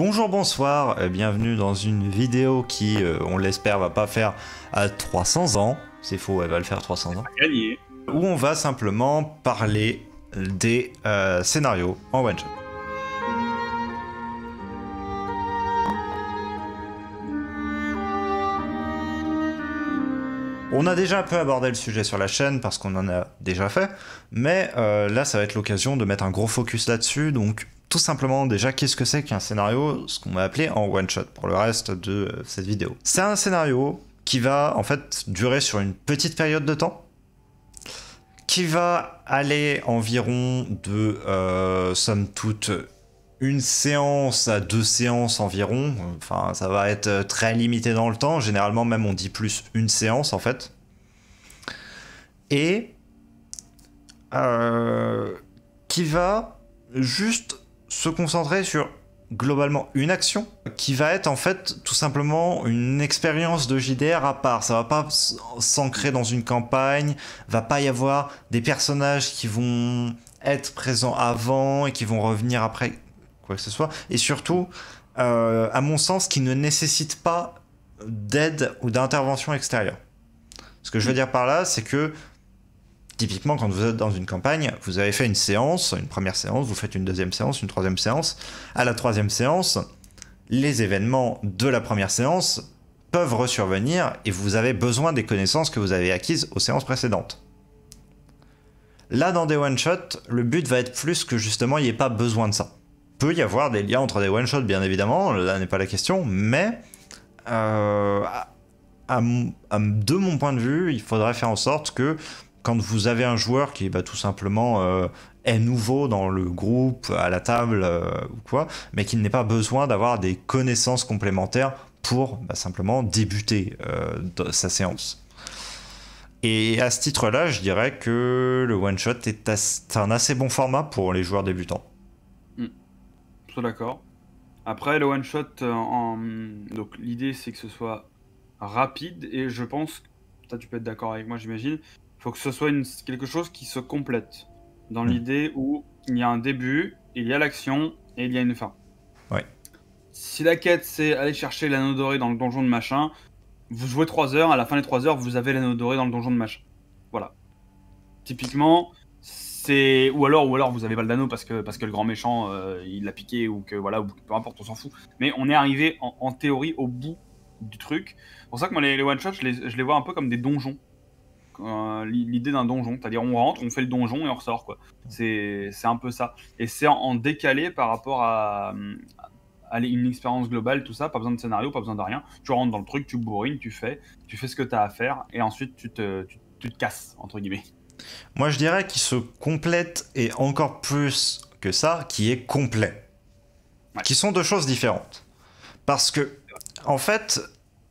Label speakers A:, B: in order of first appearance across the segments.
A: Bonjour, bonsoir, bienvenue dans une vidéo qui, on l'espère, va pas faire à 300 ans. C'est faux, elle va le faire 300 ans.
B: Gagné.
A: Où on va simplement parler des scénarios en one shot. On a déjà un peu abordé le sujet sur la chaîne parce qu'on en a déjà fait, mais là ça va être l'occasion de mettre un gros focus là-dessus, donc tout simplement déjà qu'est-ce que c'est qu'un scénario, ce qu'on va appeler en one shot pour le reste de cette vidéo. C'est un scénario qui va en fait durer sur une petite période de temps, qui va aller environ de somme toute une séance à 2 séances environ. Enfin, ça va être très limité dans le temps. Généralement, même, on dit plus une séance, en fait. Et qui va juste se concentrer sur, globalement, une action qui va être, en fait, tout simplement une expérience de JDR à part. Ça va pas s'ancrer dans une campagne. Va pas y avoir des personnages qui vont être présents avant et qui vont revenir après, quoi que ce soit, et surtout, à mon sens, qui ne nécessite pas d'aide ou d'intervention extérieure. Ce que je veux dire par là, c'est que, typiquement, quand vous êtes dans une campagne, vous avez fait une séance, une première séance, vous faites une deuxième séance, une troisième séance. À la troisième séance, les événements de la première séance peuvent resurvenir et vous avez besoin des connaissances que vous avez acquises aux séances précédentes. Là, dans des one-shots, le but va être plus que justement, il n'y ait pas besoin de ça. Peut y avoir des liens entre des one-shots, bien évidemment, là n'est pas la question, mais de mon point de vue, il faudrait faire en sorte que quand vous avez un joueur qui tout simplement est nouveau dans le groupe, à la table ou quoi, mais qu'il n'ait pas besoin d'avoir des connaissances complémentaires pour simplement débuter sa séance. Et à ce titre-là, je dirais que le one-shot est un assez bon format pour les joueurs débutants.
B: Je suis d'accord. Après, le one-shot, donc l'idée c'est que ce soit rapide et je pense, toi tu peux être d'accord avec moi j'imagine, il faut que ce soit quelque chose qui se complète. Dans l'idée où il y a un début, il y a l'action et il y a une fin.
A: Ouais.
B: Si la quête c'est aller chercher l'anneau doré dans le donjon de machin, vous jouez 3 heures, à la fin des 3 heures vous avez l'anneau doré dans le donjon de machin. Voilà. Typiquement, c'est ou alors vous avez pas le d'anneau parce que le grand méchant il l'a piqué ou que voilà, ou peu importe, on s'en fout. Mais on est arrivé en théorie au bout du truc. C'est pour ça que moi les one shots je les vois un peu comme des donjons. L'idée d'un donjon, c'est-à-dire on rentre, on fait le donjon et on ressort quoi. C'est un peu ça. Et c'est en décalé par rapport à une expérience globale, tout ça, pas besoin de scénario, pas besoin de rien. Tu rentres dans le truc, tu bourrines, tu fais ce que tu as à faire et ensuite tu te casses entre guillemets.
A: Moi, je dirais qu'il se complète et encore plus que ça, qui est complet.
B: Ouais.
A: Qui sont deux choses différentes. Parce que, en fait,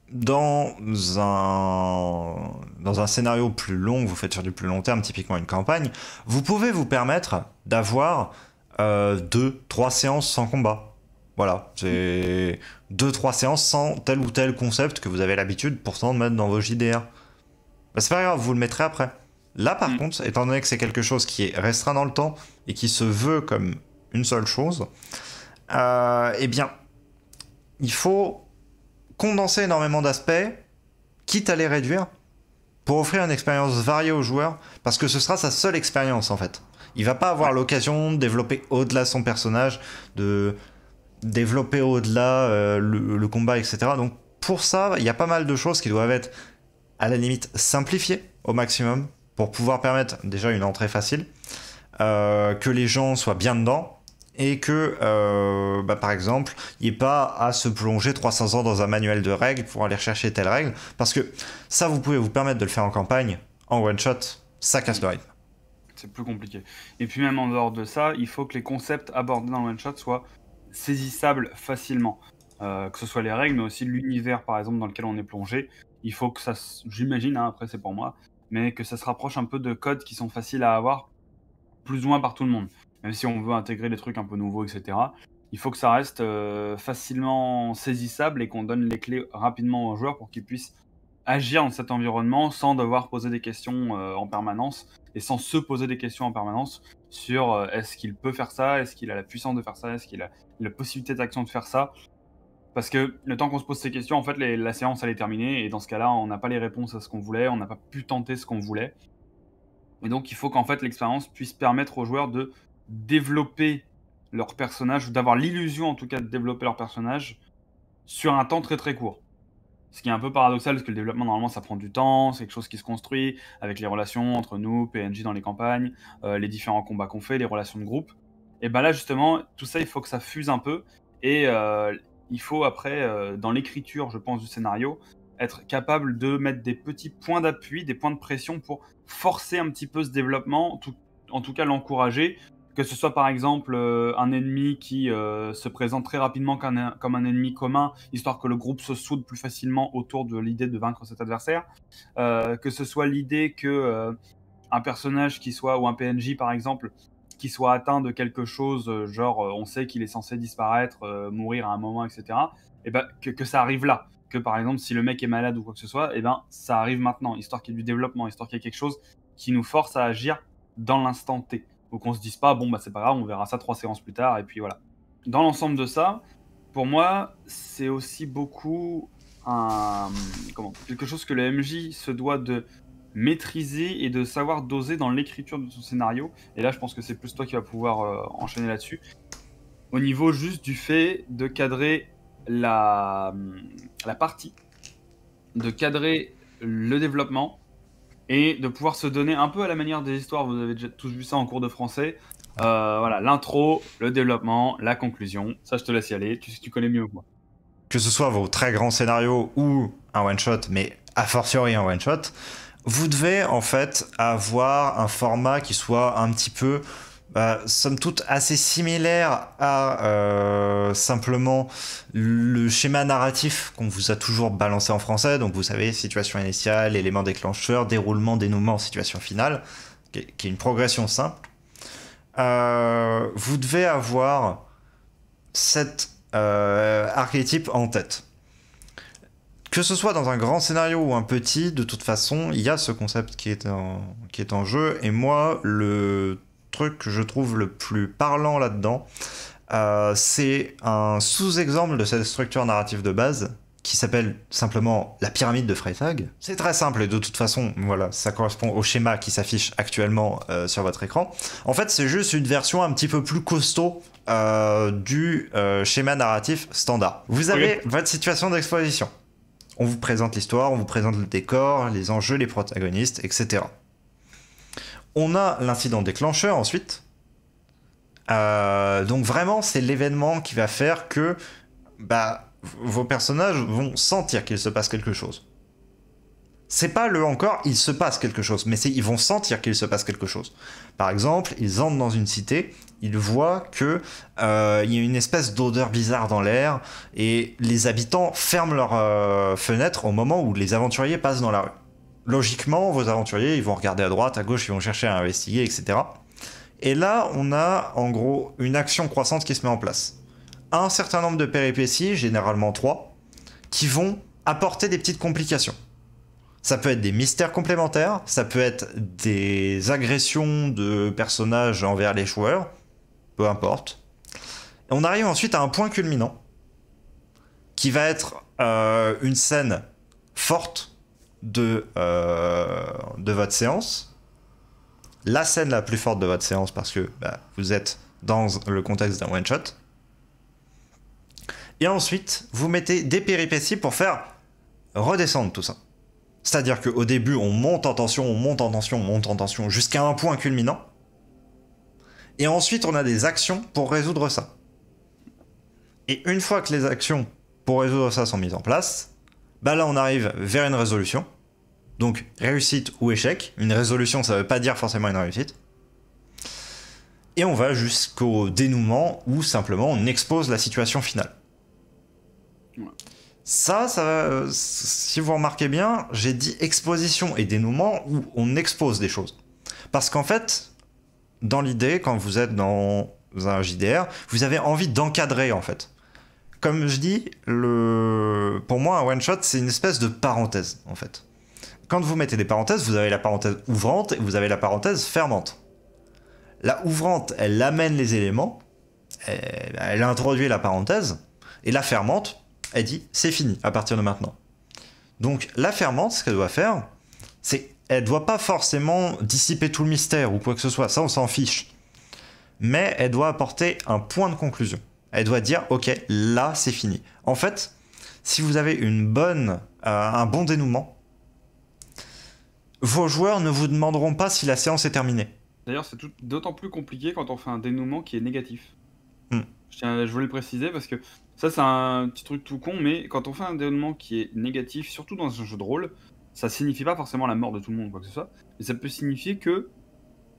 A: dans un scénario plus long, vous faites sur du plus long terme, typiquement une campagne, vous pouvez vous permettre d'avoir 2-3 séances sans combat. Voilà, c'est 2-3 séances sans tel ou tel concept que vous avez l'habitude pourtant de mettre dans vos JDR. C'est pas grave, vous le mettrez après. Là, par contre, étant donné que c'est quelque chose qui est restreint dans le temps et qui se veut comme une seule chose, eh bien, il faut condenser énormément d'aspects, quitte à les réduire, pour offrir une expérience variée aux joueurs, parce que ce sera sa seule expérience, en fait. Il va pas avoir l'occasion de développer au-delà son personnage, de développer au-delà le combat, etc. Donc, pour ça, il y a pas mal de choses qui doivent être, à la limite, simplifiées au maximum, pour pouvoir permettre déjà une entrée facile, que les gens soient bien dedans, et que, par exemple, il n'y ait pas à se plonger 300 ans dans un manuel de règles pour aller chercher telle règle, parce que ça, vous pouvez vous permettre de le faire en campagne, en one-shot, ça casse le rythme.
B: C'est plus compliqué. Et puis même en dehors de ça, il faut que les concepts abordés dans le one-shot soient saisissables facilement. Que ce soit les règles, mais aussi l'univers, par exemple, dans lequel on est plongé. Il faut que ça, j'imagine, hein, après c'est pour moi, mais que ça se rapproche un peu de codes qui sont faciles à avoir, plus ou moins par tout le monde. Même si on veut intégrer des trucs un peu nouveaux, etc. Il faut que ça reste facilement saisissable et qu'on donne les clés rapidement aux joueurs pour qu'ils puissent agir dans cet environnement sans devoir poser des questions en permanence et sans se poser des questions en permanence sur est-ce qu'il peut faire ça, est-ce qu'il a la puissance de faire ça, est-ce qu'il a la possibilité d'action de faire ça. Parce que le temps qu'on se pose ces questions, en fait, la séance elle est terminée et dans ce cas-là, on n'a pas les réponses à ce qu'on voulait, on n'a pas pu tenter ce qu'on voulait. Et donc, il faut qu'en fait l'expérience puisse permettre aux joueurs de développer leur personnage, ou d'avoir l'illusion en tout cas de développer leur personnage sur un temps très très court. Ce qui est un peu paradoxal parce que le développement normalement ça prend du temps, c'est quelque chose qui se construit avec les relations entre nous, PNJ dans les campagnes, les différents combats qu'on fait, les relations de groupe. Et ben là justement, tout ça il faut que ça fuse un peu et il faut après dans l'écriture je pense du scénario être capable de mettre des petits points d'appui, des points de pression pour forcer un petit peu ce développement, en tout cas l'encourager. Que ce soit par exemple un ennemi qui se présente très rapidement comme un ennemi commun, histoire que le groupe se soude plus facilement autour de l'idée de vaincre cet adversaire. Que ce soit l'idée que un personnage qui soit, ou un PNJ par exemple, qui soit atteint de quelque chose, genre on sait qu'il est censé disparaître, mourir à un moment, etc. Et ben, que ça arrive là. Que par exemple, si le mec est malade ou quoi que ce soit, et ben, ça arrive maintenant, histoire qu'il y ait du développement, histoire qu'il y ait quelque chose qui nous force à agir dans l'instant T. Ou qu'on se dise pas, bon bah c'est pas grave, on verra ça 3 séances plus tard, et puis voilà. Dans l'ensemble de ça, pour moi, c'est aussi beaucoup quelque chose que le MJ se doit de maîtriser et de savoir doser dans l'écriture de son scénario. Et là, je pense que c'est plus toi qui vas pouvoir enchaîner là-dessus. Au niveau juste du fait de cadrer la partie, de cadrer le développement, et de pouvoir se donner un peu à la manière des histoires, vous avez déjà tous vu ça en cours de français, voilà, l'intro, le développement, la conclusion, ça je te laisse y aller, tu connais mieux que moi.
A: Que ce soit vos très grands scénarios ou un one-shot, mais a fortiori un one-shot, vous devez en fait avoir un format qui soit un petit peu, somme toute, assez similaire à simplement le schéma narratif qu'on vous a toujours balancé en français. Donc vous savez, situation initiale, élément déclencheur, déroulement, dénouement, situation finale, qui est une progression simple. Vous devez avoir cet archétype en tête. Que ce soit dans un grand scénario ou un petit, de toute façon, il y a ce concept qui est en jeu. Et moi, le truc que je trouve le plus parlant là-dedans, c'est un sous-exemple de cette structure narrative de base qui s'appelle simplement la pyramide de Freytag. C'est très simple et de toute façon, voilà, ça correspond au schéma qui s'affiche actuellement sur votre écran. En fait, c'est juste une version un petit peu plus costaud du schéma narratif standard. Vous avez votre situation d'exposition. On vous présente l'histoire, on vous présente le décor, les enjeux, les protagonistes, etc. On a l'incident déclencheur ensuite. Donc vraiment, c'est l'événement qui va faire que vos personnages vont sentir qu'il se passe quelque chose. C'est pas le encore, il se passe quelque chose, mais ils vont sentir qu'il se passe quelque chose. Par exemple, ils entrent dans une cité, ils voient que y a une espèce d'odeur bizarre dans l'air, et les habitants ferment leurs fenêtres au moment où les aventuriers passent dans la rue. Logiquement, vos aventuriers, ils vont regarder à droite, à gauche, ils vont chercher à investiguer, etc. Et là, on a en gros une action croissante qui se met en place. Un certain nombre de péripéties, généralement 3, qui vont apporter des petites complications. Ça peut être des mystères complémentaires, ça peut être des agressions de personnages envers les joueurs, peu importe. Et on arrive ensuite à un point culminant, qui va être une scène forte de votre séance. La scène la plus forte de votre séance parce que vous êtes dans le contexte d'un one-shot. Et ensuite, vous mettez des péripéties pour faire redescendre tout ça. C'est-à-dire qu'au début, on monte en tension, on monte en tension, on monte en tension, jusqu'à un point culminant. Et ensuite, on a des actions pour résoudre ça. Et une fois que les actions pour résoudre ça sont mises en place, là, on arrive vers une résolution. Donc, réussite ou échec. Une résolution, ça ne veut pas dire forcément une réussite. Et on va jusqu'au dénouement où simplement on expose la situation finale. Ça, si vous remarquez bien, j'ai dit exposition et dénouement où on expose des choses. Parce qu'en fait, dans l'idée, quand vous êtes dans un JDR, vous avez envie d'encadrer en fait. Comme je dis, pour moi, un one-shot, c'est une espèce de parenthèse en fait. quand vous mettez des parenthèses, vous avez la parenthèse ouvrante et vous avez la parenthèse fermante. La ouvrante, elle amène les éléments, elle introduit la parenthèse, et la fermante, elle dit c'est fini à partir de maintenant. Donc la fermante, ce qu'elle doit faire, c'est elle doit pas forcément dissiper tout le mystère ou quoi que ce soit, ça on s'en fiche. Mais elle doit apporter un point de conclusion. Elle doit dire ok, là c'est fini. En fait, si vous avez un bon dénouement, vos joueurs ne vous demanderont pas si la séance est terminée.
B: D'ailleurs, c'est d'autant plus compliqué quand on fait un dénouement qui est négatif.
A: Hmm.
B: Je voulais le préciser parce que ça, c'est un petit truc tout con, mais quand on fait un dénouement qui est négatif, surtout dans un jeu de rôle, ça signifie pas forcément la mort de tout le monde ou quoi que ce soit, mais ça peut signifier que,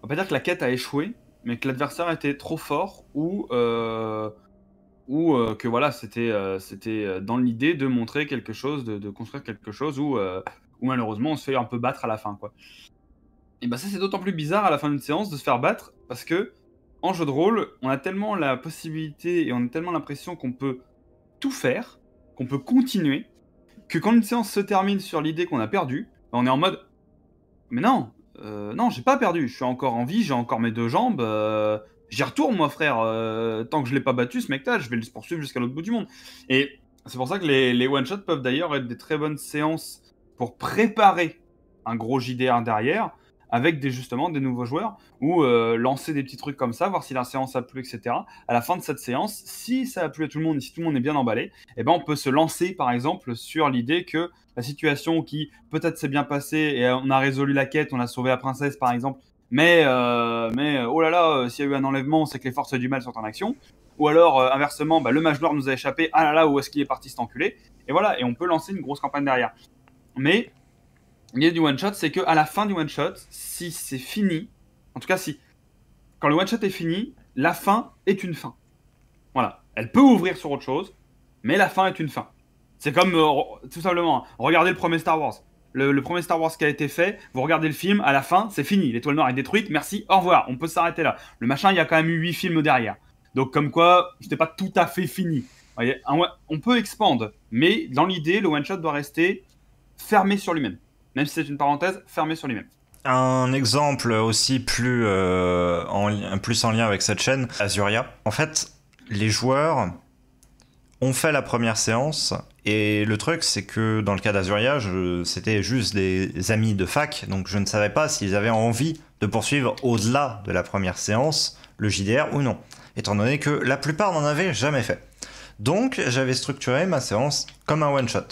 B: on va pas dire que la quête a échoué, mais que l'adversaire était trop fort ou que voilà, c'était dans l'idée de montrer quelque chose, de construire quelque chose où malheureusement on se fait un peu battre à la fin, quoi. Et bah ça c'est d'autant plus bizarre à la fin d'une séance de se faire battre parce que en jeu de rôle, on a tellement la possibilité et on a tellement l'impression qu'on peut tout faire, qu'on peut continuer, que quand une séance se termine sur l'idée qu'on a perdu, on est en mode mais non, non j'ai pas perdu, je suis encore en vie, j'ai encore mes 2 jambes, j'y retourne moi frère, tant que je l'ai pas battu ce mec-là, je vais le poursuivre jusqu'à l'autre bout du monde. Et c'est pour ça que les one-shots peuvent d'ailleurs être des très bonnes séances pour préparer un gros JDR derrière, avec justement des nouveaux joueurs, ou lancer des petits trucs comme ça, voir si la séance a plu, etc. À la fin de cette séance, si ça a plu à tout le monde, et si tout le monde est bien emballé, eh ben on peut se lancer par exemple sur l'idée que la situation qui peut-être s'est bien passée, et on a résolu la quête, on a sauvé la princesse par exemple, mais oh là là, s'il y a eu un enlèvement, c'est que les forces du mal sont en action. Ou alors, inversement, le mage noir nous a échappé, ah là là, où est-ce qu'il est parti cet enculé? Et voilà, et on peut lancer une grosse campagne derrière. Mais l'idée du one-shot, c'est qu'à la fin du one-shot, si c'est fini, en tout cas si, quand le one-shot est fini, la fin est une fin. Voilà, elle peut ouvrir sur autre chose, mais la fin est une fin. C'est comme, tout simplement, regardez le premier Star Wars. Le premier Star Wars qui a été fait, vous regardez le film, à la fin, c'est fini. L'étoile noire est détruite, merci, au revoir, on peut s'arrêter là. Le machin, il y a quand même eu 8 films derrière. Donc comme quoi, c'était pas tout à fait fini. Vous voyez, on peut expand, mais dans l'idée, le one-shot doit rester fermé sur lui-même. Même si c'est une parenthèse, fermé sur lui-même.
A: Un exemple aussi plus en lien avec cette chaîne, Azuria. En fait, les joueurs ont fait la première séance, et le truc, c'est que dans le cas d'Azuria, c'était juste des amis de fac, donc je ne savais pas s'ils avaient envie de poursuivre au-delà de la première séance le JDR ou non, étant donné que la plupart n'en avaient jamais fait. Donc, j'avais structuré ma séance comme un one-shot.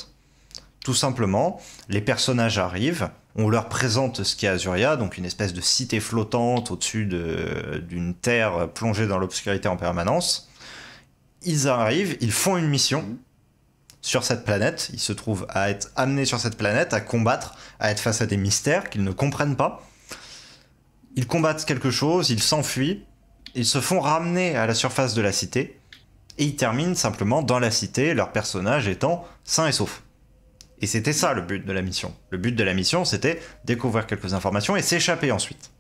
A: Tout simplement, les personnages arrivent, on leur présente ce qu'est Azuria, donc une espèce de cité flottante au-dessus d'une terre plongée dans l'obscurité en permanence. Ils arrivent, ils font une mission sur cette planète, ils se trouvent à être amenés sur cette planète, à combattre, à être face à des mystères qu'ils ne comprennent pas. Ils combattent quelque chose, ils s'enfuient, ils se font ramener à la surface de la cité, et ils terminent simplement dans la cité, leur personnage étant sain et sauf. Et c'était ça le but de la mission. Le but de la mission, c'était découvrir quelques informations et s'échapper ensuite.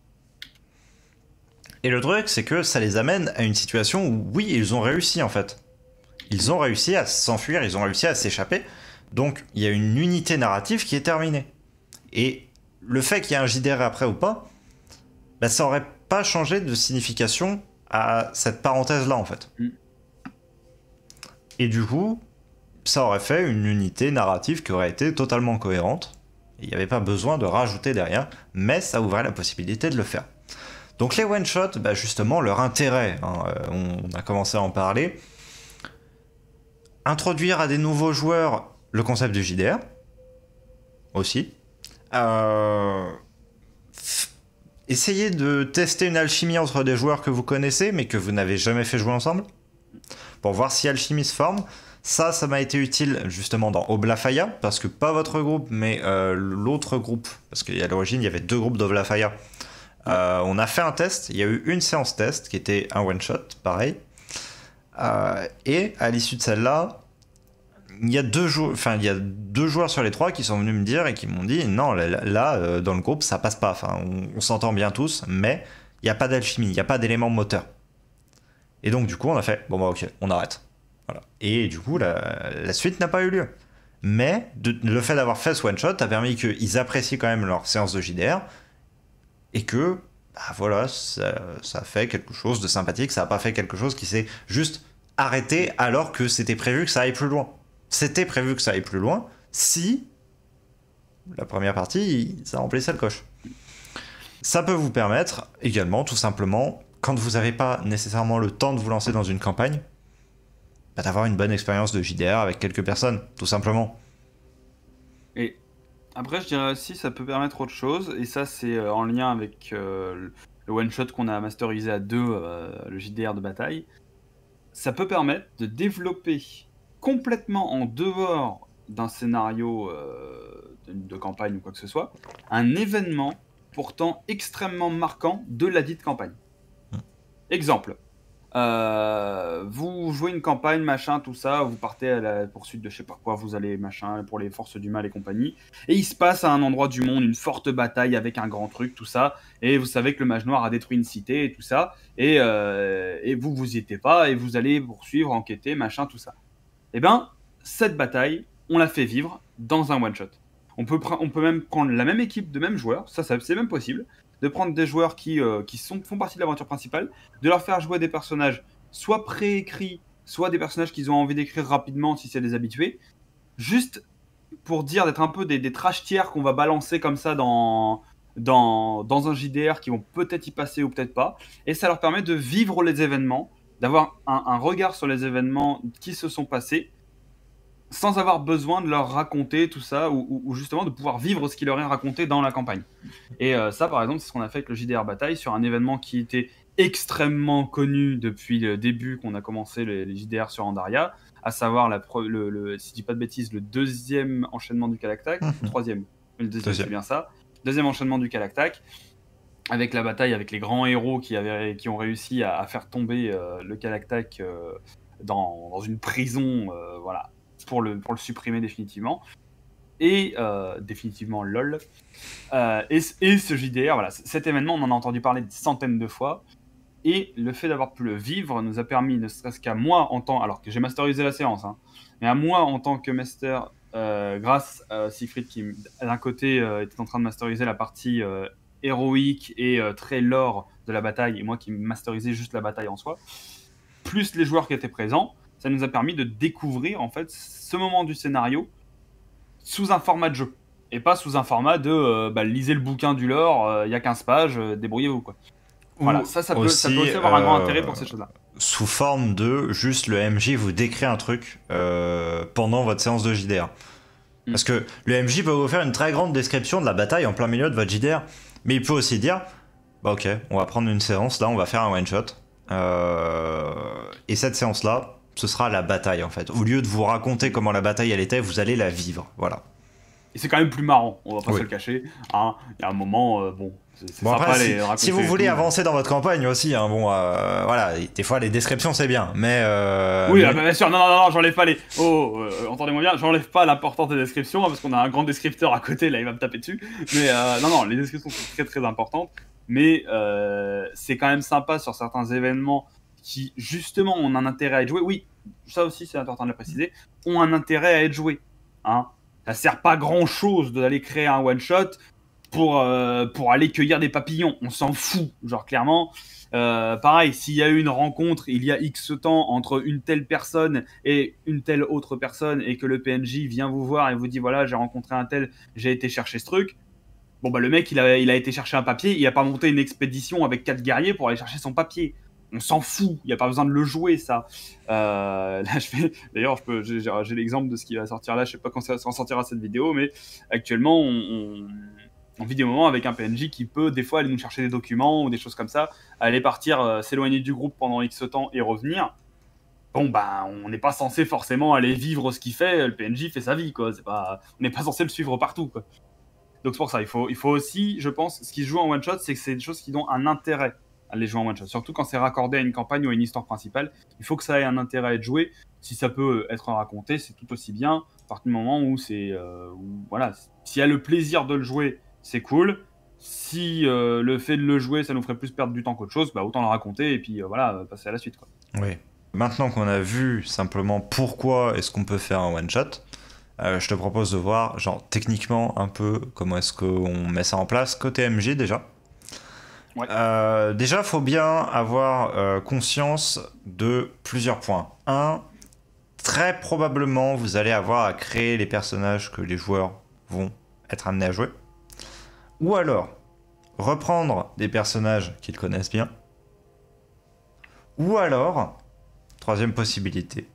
A: Et le truc, c'est que ça les amène à une situation où, oui, ils ont réussi en fait. Ils ont réussi à s'enfuir, ils ont réussi à s'échapper. Donc, il y a une unité narrative qui est terminée. Et le fait qu'il y ait un JDR après ou pas, ça aurait pas changé de signification à cette parenthèse-là en fait. Et du coup, ça aurait fait une unité narrative qui aurait été totalement cohérente. Il n'y avait pas besoin de rajouter derrière, mais ça ouvrait la possibilité de le faire. Donc les one-shots, justement, leur intérêt, on a commencé à en parler, introduire à des nouveaux joueurs le concept du JDR, aussi. Essayer de tester une alchimie entre des joueurs que vous connaissez, mais que vous n'avez jamais fait jouer ensemble, pour voir si alchimie se forme. Ça m'a été utile justement dans Oblafaya, parce que pas votre groupe, mais l'autre groupe, parce qu'à l'origine il y avait 2 groupes d'Oblafaya. On a fait un test, il y a eu une séance test qui était un one-shot, pareil. Et à l'issue de celle-là, il y a 2 joueurs sur les 3 qui sont venus me dire et qui m'ont dit non, là dans le groupe ça passe pas, on s'entend bien tous, mais il n'y a pas d'alchimie, il n'y a pas d'élément moteur. Et donc du coup on a fait, ok, on arrête. Voilà. Et du coup, la suite n'a pas eu lieu. Mais le fait d'avoir fait ce one-shot a permis qu'ils apprécient quand même leur séance de JDR et que, bah voilà, ça fait quelque chose de sympathique, ça n'a pas fait quelque chose qui s'est juste arrêté alors que c'était prévu que ça aille plus loin. C'était prévu que ça aille plus loin si la première partie, ça remplissait le coche. Ça peut vous permettre également, tout simplement, quand vous n'avez pas nécessairement le temps de vous lancer dans une campagne, bah, d'avoir une bonne expérience de JDR avec quelques personnes, tout simplement.
B: Et après, je dirais aussi, ça peut permettre autre chose, et ça, c'est en lien avec le one-shot qu'on a masterisé à deux, le JDR de bataille. Ça peut permettre de développer complètement en dehors d'un scénario de campagne ou quoi que ce soit, un événement pourtant extrêmement marquant de la dite campagne. Exemple. Vous jouez une campagne, machin, tout ça, vous partez à la poursuite de je sais pas quoi, vous allez machin pour les forces du mal et compagnie, et il se passe à un endroit du monde une forte bataille avec un grand truc, tout ça, et vous savez que le mage noir a détruit une cité et tout ça, et vous y étiez pas, et vous allez poursuivre, enquêter, machin, tout ça. Et ben, cette bataille, on la fait vivre dans un one-shot. On peut même prendre la même équipe de mêmes joueurs, ça c'est même possible, de prendre des joueurs qui font partie de l'aventure principale, de leur faire jouer des personnages soit préécrits, soit des personnages qu'ils ont envie d'écrire rapidement si c'est des habitués, juste pour dire d'être un peu des trash tiers qu'on va balancer comme ça dans un JDR qui vont peut-être y passer ou peut-être pas, et ça leur permet de vivre les événements, d'avoir un regard sur les événements qui se sont passés, sans avoir besoin de leur raconter tout ça, ou justement de pouvoir vivre ce qui leur est raconté dans la campagne. Et ça, par exemple, c'est ce qu'on a fait avec le JDR Bataille, sur un événement qui était extrêmement connu depuis le début qu'on a commencé les JDR sur Andaria, à savoir, si je dis pas de bêtises, le deuxième enchaînement du Kalaktak, troisième, le deuxième, c'est bien ça, deuxième enchaînement du Kalaktak, avec la bataille avec les grands héros qui ont réussi à faire tomber le Kalaktak dans une prison, voilà, pour le supprimer définitivement. Et définitivement lol. Et ce JDR, voilà, cet événement, on en a entendu parler des centaines de fois. Et le fait d'avoir pu le vivre nous a permis, ne serait-ce qu'à moi, alors que j'ai masterisé la séance, hein, mais à moi en tant que master, grâce à Siegfried qui, d'un côté, était en train de masteriser la partie héroïque et très lore de la bataille, et moi qui masterisais juste la bataille en soi, plus les joueurs qui étaient présents, ça nous a permis de découvrir en fait ce moment du scénario sous un format de jeu, et pas sous un format de lisez le bouquin du lore, il y a 15 pages, débrouillez-vous quoi. Voilà, ça peut aussi avoir un grand intérêt pour ces choses-là.
A: Sous forme de juste le MJ vous décrit un truc pendant votre séance de JDR. Parce que le MJ peut vous faire une très grande description de la bataille en plein milieu de votre JDR, mais il peut aussi dire bah ok, on va prendre une séance, là on va faire un one shot, et cette séance là ce sera la bataille en fait. Au lieu de vous raconter comment la bataille elle était, vous allez la vivre, voilà.
B: Et c'est quand même plus marrant, on va pas se le cacher. Hein, il y a un moment, c'est sympa
A: après,
B: les raconter.
A: Si vous voulez avancer dans votre campagne aussi, hein, voilà, des fois les descriptions c'est bien, mais...
B: oui, bien sûr, non, j'enlève pas les... entendez-moi bien, j'enlève pas l'importance des descriptions, hein, parce qu'on a un grand descripteur à côté, là il va me taper dessus. Mais non, les descriptions sont très très importantes, mais c'est quand même sympa sur certains événements qui, justement, ont un intérêt à être joués. Oui, ça aussi c'est important de le préciser, ont un intérêt à être joués, hein. Ça sert pas grand chose d'aller créer un one shot pour aller cueillir des papillons, on s'en fout, genre clairement. Pareil, s'il y a eu une rencontre il y a X temps entre une telle personne et une telle autre personne, et que le PNJ vient vous voir et vous dit voilà, j'ai rencontré un tel, j'ai été chercher ce truc, bon bah le mec il a été chercher un papier, il a pas monté une expédition avec 4 guerriers pour aller chercher son papier. On s'en fout, il n'y a pas besoin de le jouer, ça. Là, d'ailleurs, j'ai l'exemple de ce qui va sortir là, je sais pas quand ça sortira cette vidéo, mais actuellement, on vit des moments avec un PNJ qui peut des fois aller nous chercher des documents ou des choses comme ça, aller partir, s'éloigner du groupe pendant X temps et revenir. Bon, bah, on n'est pas censé forcément aller vivre ce qu'il fait, le PNJ fait sa vie, quoi. On n'est pas censé le suivre partout, quoi. Donc c'est pour ça, il faut aussi, je pense, ce qui se joue en one-shot, c'est que c'est des choses qui ont un intérêt à les jouer en one-shot. Surtout quand c'est raccordé à une campagne ou à une histoire principale, il faut que ça ait un intérêt à être joué. Si ça peut être raconté, c'est tout aussi bien. À partir du moment où voilà, s'il y a le plaisir de le jouer, c'est cool. Si le fait de le jouer, ça nous ferait plus perdre du temps qu'autre chose, bah autant le raconter et puis voilà, passer à la suite, quoi.
A: Oui. Maintenant qu'on a vu simplement pourquoi est-ce qu'on peut faire un one-shot, Je te propose de voir, genre, techniquement, un peu comment est-ce qu'on met ça en place côté MJ déjà.
B: Ouais.
A: Déjà, faut bien avoir conscience de plusieurs points. Un, très probablement, vous allez avoir à créer les personnages que les joueurs vont être amenés à jouer. Ou alors, reprendre des personnages qu'ils connaissent bien. Ou alors, troisième possibilité,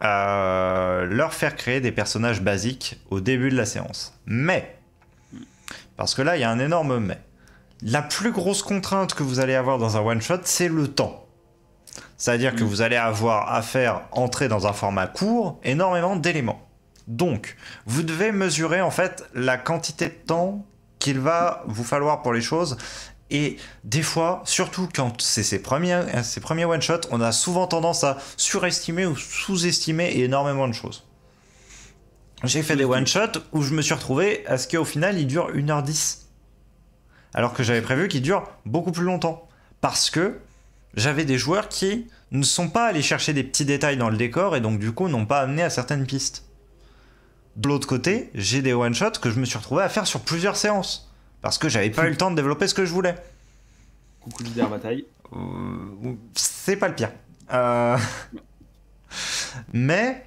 A: leur faire créer des personnages basiques au début de la séance. Mais, parce que là, il y a un énorme mais. La plus grosse contrainte que vous allez avoir dans un one-shot, c'est le temps. C'est-à-dire que vous allez avoir à faire entrer dans un format court énormément d'éléments. Donc, vous devez mesurer en fait la quantité de temps qu'il va vous falloir pour les choses. Et des fois, surtout quand c'est ces premiers one-shots, on a souvent tendance à surestimer ou sous-estimer énormément de choses. J'ai fait des one-shots où je me suis retrouvé à ce qu'au final, il dure 1h10. Alors que j'avais prévu qu'il dure beaucoup plus longtemps. Parce que j'avais des joueurs qui ne sont pas allés chercher des petits détails dans le décor et donc du coup n'ont pas amené à certaines pistes. De l'autre côté, j'ai des one-shots que je me suis retrouvé à faire sur plusieurs séances. Parce que j'avais pas eu le temps de développer ce que je voulais.
B: Coucou leader bataille.
A: C'est pas le pire. Mais,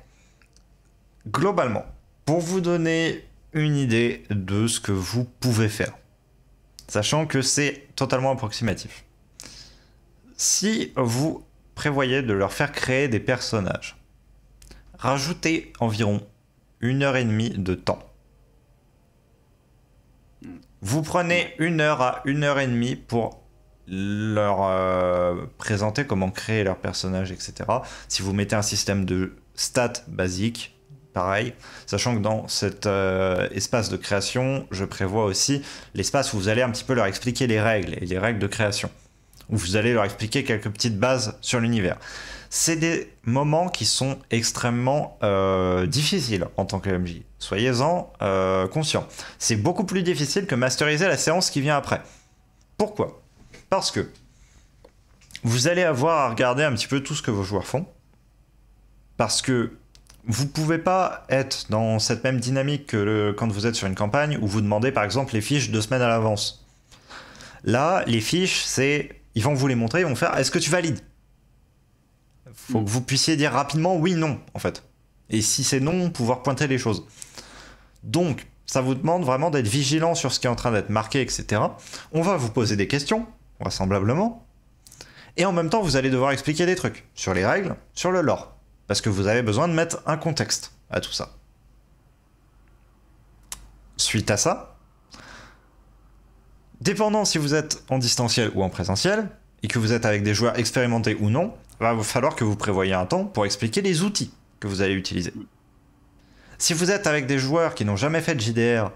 A: globalement, pour vous donner une idée de ce que vous pouvez faire, sachant que c'est totalement approximatif. Si vous prévoyez de leur faire créer des personnages, rajoutez environ 1h30 de temps. Vous prenez 1h à 1h30 pour leur présenter comment créer leur personnage, etc. Si vous mettez un système de stats basique, pareil, sachant que dans cet espace de création, je prévois aussi l'espace où vous allez un petit peu leur expliquer les règles et les règles de création, où vous allez leur expliquer quelques petites bases sur l'univers. C'est des moments qui sont extrêmement difficiles en tant que MJ. Soyez-en conscients. C'est beaucoup plus difficile que masteriser la séance qui vient après. Pourquoi ? Parce que vous allez avoir à regarder un petit peu tout ce que vos joueurs font. Parce que vous pouvez pas être dans cette même dynamique que quand vous êtes sur une campagne où vous demandez par exemple les fiches 2 semaines à l'avance. Là, les fiches, ils vont vous les montrer, ils vont faire « Est-ce que tu valides ?» Faut que vous puissiez dire rapidement oui, non, en fait. Et si c'est non, pouvoir pointer les choses. Donc, ça vous demande vraiment d'être vigilant sur ce qui est en train d'être marqué, etc. On va vous poser des questions, vraisemblablement. Et en même temps, vous allez devoir expliquer des trucs sur les règles, sur le lore. Parce que vous avez besoin de mettre un contexte à tout ça. Suite à ça, dépendant si vous êtes en distanciel ou en présentiel, et que vous êtes avec des joueurs expérimentés ou non, il va falloir que vous prévoyiez un temps pour expliquer les outils que vous allez utiliser. Si vous êtes avec des joueurs qui n'ont jamais fait de JDR,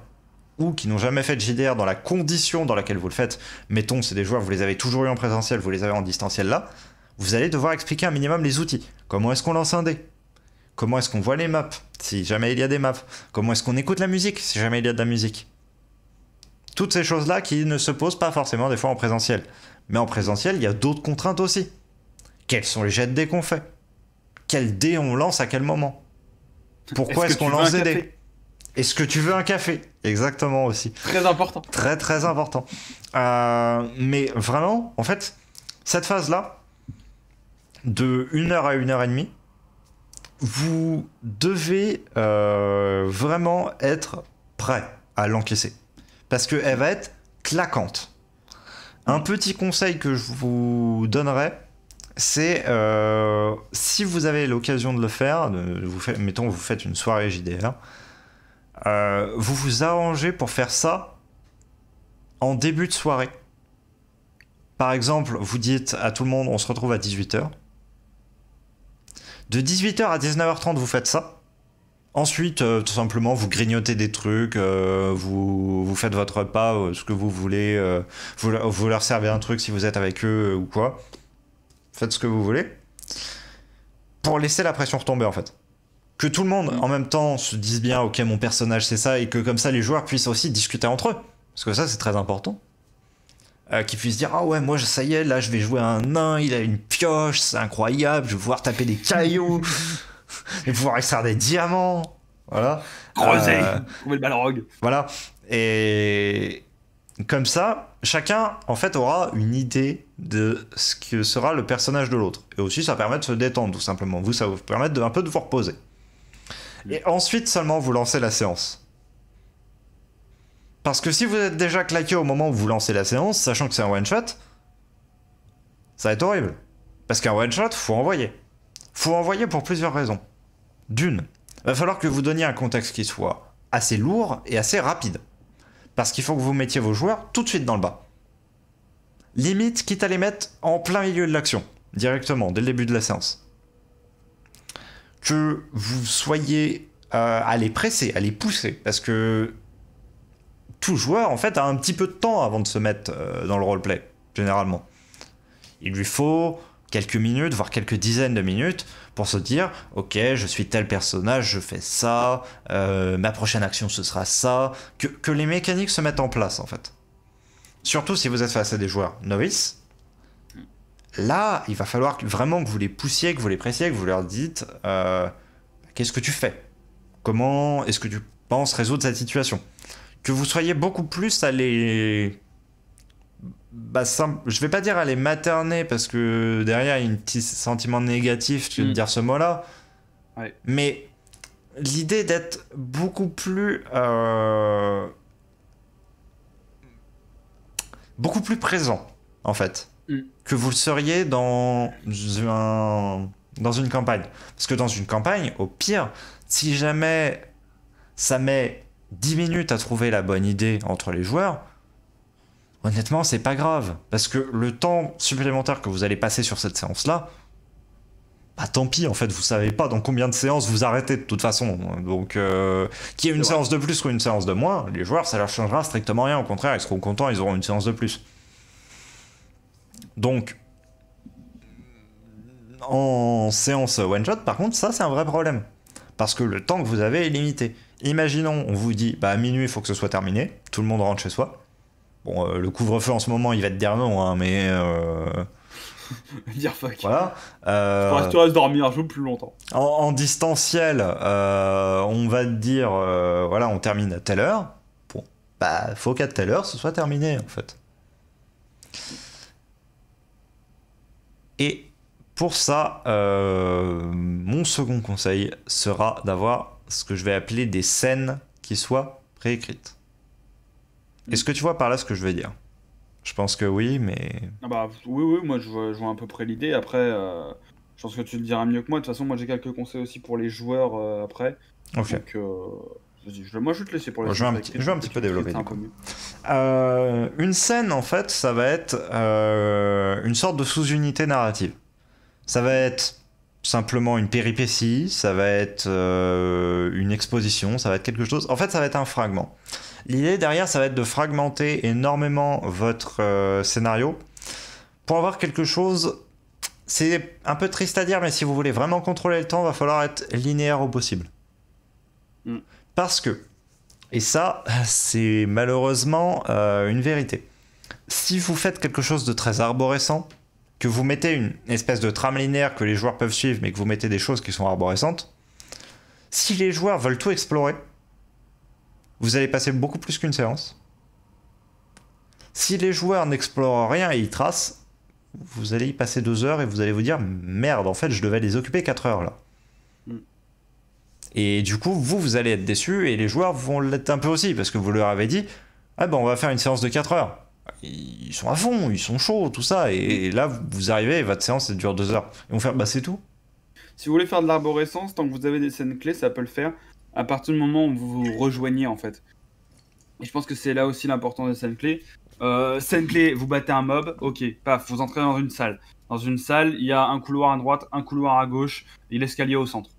A: ou qui n'ont jamais fait de JDR dans la condition dans laquelle vous le faites, mettons c'est des joueurs, vous les avez toujours eu en présentiel, vous les avez en distanciel là, vous allez devoir expliquer un minimum les outils. Comment est-ce qu'on lance un dé ? Comment est-ce qu'on voit les maps, si jamais il y a des maps ? Comment est-ce qu'on écoute la musique, si jamais il y a de la musique ? Toutes ces choses-là qui ne se posent pas forcément des fois en présentiel. Mais en présentiel, il y a d'autres contraintes aussi. Quels sont les jets de dés qu'on fait ? Quel dé on lance à quel moment ? Pourquoi est-ce qu'on lance des dés ? Est-ce que tu veux un café ? Exactement aussi.
B: Très important.
A: Très très important. Mais vraiment, en fait, cette phase-là, de 1h à 1h30, vous devez vraiment être prêt à l'encaisser. Parce qu'elle va être claquante. Un petit conseil que je vous donnerais, c'est si vous avez l'occasion de le faire, mettons vous faites une soirée JDR, vous vous arrangez pour faire ça en début de soirée. Par exemple, vous dites à tout le monde on se retrouve à 18h. De 18h à 19h30 vous faites ça. Ensuite, tout simplement, vous grignotez des trucs, vous faites votre repas, ce que vous voulez, vous leur servez un truc si vous êtes avec eux ou quoi. Faites ce que vous voulez. Pour laisser la pression retomber, en fait. Que tout le monde, en même temps, se dise bien, ok, mon personnage c'est ça, et que comme ça, les joueurs puissent aussi discuter entre eux. Parce que ça, c'est très important. Qu'ils puissent dire, ah ouais, moi, ça y est, là, je vais jouer un nain, il a une pioche, c'est incroyable, je vais pouvoir taper des cailloux. Et pouvoir extraire des diamants. Voilà.
B: Creusez, trouvez le balrog.
A: Voilà. Et comme ça, chacun, en fait, aura une idée de ce que sera le personnage de l'autre. Et aussi, ça permet de se détendre, tout simplement. Vous, ça va vous permettre de, un peu de vous reposer. Et ensuite, seulement, vous lancez la séance. Parce que si vous êtes déjà claqué au moment où vous lancez la séance, sachant que c'est un one-shot, ça va être horrible. Parce qu'un one-shot, faut envoyer. Faut envoyer pour plusieurs raisons. D'une, il va falloir que vous donniez un contexte qui soit assez lourd et assez rapide. Parce qu'il faut que vous mettiez vos joueurs tout de suite dans le bas. Limite, quitte à les mettre en plein milieu de l'action, directement, dès le début de la séance. Que vous soyez à les presser, à les pousser, parce que tout joueur, en fait, a un petit peu de temps avant de se mettre dans le roleplay, généralement. Il lui faut quelques minutes, voire quelques dizaines de minutes, pour se dire, ok, je suis tel personnage, je fais ça, ma prochaine action ce sera ça, que les mécaniques se mettent en place, en fait. Surtout si vous êtes face à des joueurs novices, là, il va falloir vraiment que vous les poussiez, que vous les pressiez, que vous leur dites, qu'est-ce que tu fais? Comment est-ce que tu penses résoudre cette situation? Que vous soyez beaucoup plus à les... je vais pas dire à les materner parce que derrière il y a un petit sentiment négatif de dire ce mot-là.
B: Ouais.
A: Mais l'idée d'être beaucoup plus présent en fait que vous le seriez dans une campagne. Parce que dans une campagne, au pire, si jamais ça met 10 minutes à trouver la bonne idée entre les joueurs, honnêtement, c'est pas grave. Parce que le temps supplémentaire que vous allez passer sur cette séance-là, bah tant pis, en fait, vous savez pas dans combien de séances vous arrêtez de toute façon. Donc, qu'il y ait une séance de plus ou une séance de moins, les joueurs, ça leur changera strictement rien. Au contraire, ils seront contents, ils auront une séance de plus. Donc, en séance one-shot, par contre, ça, c'est un vrai problème. Parce que le temps que vous avez est limité. Imaginons, on vous dit, bah à minuit, il faut que ce soit terminé, tout le monde rentre chez soi. Bon, le couvre-feu en ce moment, il va te dire non, hein, mais...
B: Dire fuck.
A: Voilà.
B: Je resterai dormir, je joue plus longtemps.
A: En distanciel, on va te dire, voilà, on termine à telle heure. Bon, bah, faut qu'à telle heure, ce soit terminé, en fait. Et pour ça, mon second conseil sera d'avoir ce que je vais appeler des scènes qui soient préécrites. Est-ce que tu vois par là ce que je veux dire? Je pense que oui, mais...
B: Ah bah, oui, moi je vois à peu près l'idée. Après, je pense que tu le diras mieux que moi. De toute façon, moi j'ai quelques conseils aussi pour les joueurs après.
A: Ok.
B: Donc, moi je vais te laisser pour les
A: Je vais un petit peu développer. Une scène, en fait, ça va être une sorte de sous-unité narrative. Ça va être simplement une péripétie, ça va être une exposition, ça va être quelque chose... En fait, ça va être un fragment. L'idée derrière, ça va être de fragmenter énormément votre scénario pour avoir quelque chose... C'est un peu triste à dire, mais si vous voulez vraiment contrôler le temps, il va falloir être linéaire au possible. Parce que, et ça, c'est malheureusement une vérité. Si vous faites quelque chose de très arborescent, que vous mettez une espèce de trame linéaire que les joueurs peuvent suivre, mais que vous mettez des choses qui sont arborescentes, si les joueurs veulent tout explorer, vous allez passer beaucoup plus qu'une séance. Si les joueurs n'explorent rien et ils tracent, vous allez y passer 2 heures et vous allez vous dire merde, en fait, je devais les occuper 4 heures là. Et du coup, vous allez être déçus et les joueurs vont l'être un peu aussi parce que vous leur avez dit ah ben on va faire une séance de 4 heures. Ils sont à fond, ils sont chauds, tout ça. Et là, vous arrivez et votre séance elle dure 2 heures. Ils vont faire bah c'est tout.
B: Si vous voulez faire de l'arborescence, tant que vous avez des scènes clés, ça peut le faire à partir du moment où vous vous rejoignez en fait. Et je pense que c'est là aussi l'importance des scènes clés. Scène clé, vous battez un mob, ok, paf, vous entrez dans une salle. Dans une salle, il y a un couloir à droite, un couloir à gauche et l'escalier au centre.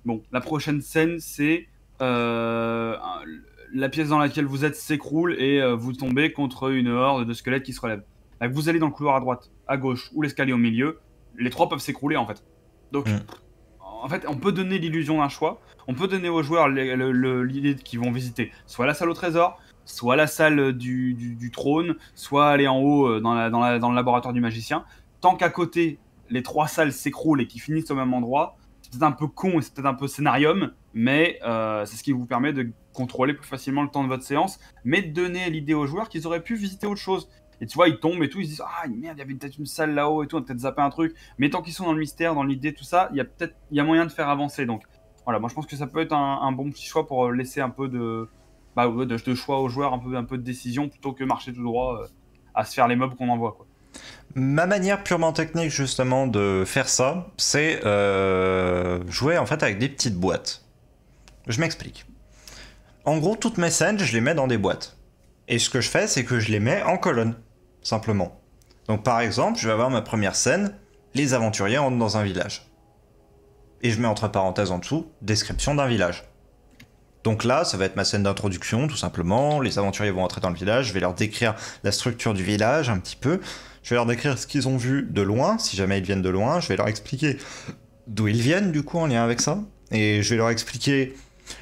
B: Bon, la prochaine scène, c'est la pièce dans laquelle vous êtes s'écroule et vous tombez contre une horde de squelettes qui se relèvent. Donc, vous allez dans le couloir à droite, à gauche ou l'escalier au milieu, les trois peuvent s'écrouler en fait. Donc, en fait, on peut donner l'illusion d'un choix, on peut donner aux joueurs l'idée qu'ils vont visiter soit la salle au trésor, soit la salle du trône, soit aller en haut dans le laboratoire du magicien. Tant qu'à côté, les trois salles s'écroulent et qu'ils finissent au même endroit, c'est peut-être un peu con et c'est peut-être un peu scénarium, mais c'est ce qui vous permet de contrôler plus facilement le temps de votre séance, mais de donner l'idée aux joueurs qu'ils auraient pu visiter autre chose. Et tu vois, ils tombent et tout, ils se disent ah merde, il y avait peut-être une salle là-haut et tout, on a peut-être zappé un truc. Mais tant qu'ils sont dans le mystère, dans l'idée, tout ça, il y a moyen de faire avancer. Donc voilà, moi je pense que ça peut être un bon petit choix pour laisser un peu de choix aux joueurs, un peu de décision plutôt que marcher tout droit à se faire les mobs qu'on envoie, quoi.
A: Ma manière purement technique justement de faire ça, c'est jouer en fait avec des petites boîtes. Je m'explique. En gros, toutes mes scènes, je les mets dans des boîtes. Et ce que je fais, c'est que je les mets en colonne, simplement. Donc par exemple, je vais avoir ma première scène, les aventuriers entrent dans un village. Et je mets entre parenthèses en dessous, description d'un village. Donc là, ça va être ma scène d'introduction, tout simplement. Les aventuriers vont entrer dans le village, je vais leur décrire la structure du village un petit peu. Je vais leur décrire ce qu'ils ont vu de loin, si jamais ils viennent de loin. Je vais leur expliquer d'où ils viennent, du coup, en lien avec ça. Et je vais leur expliquer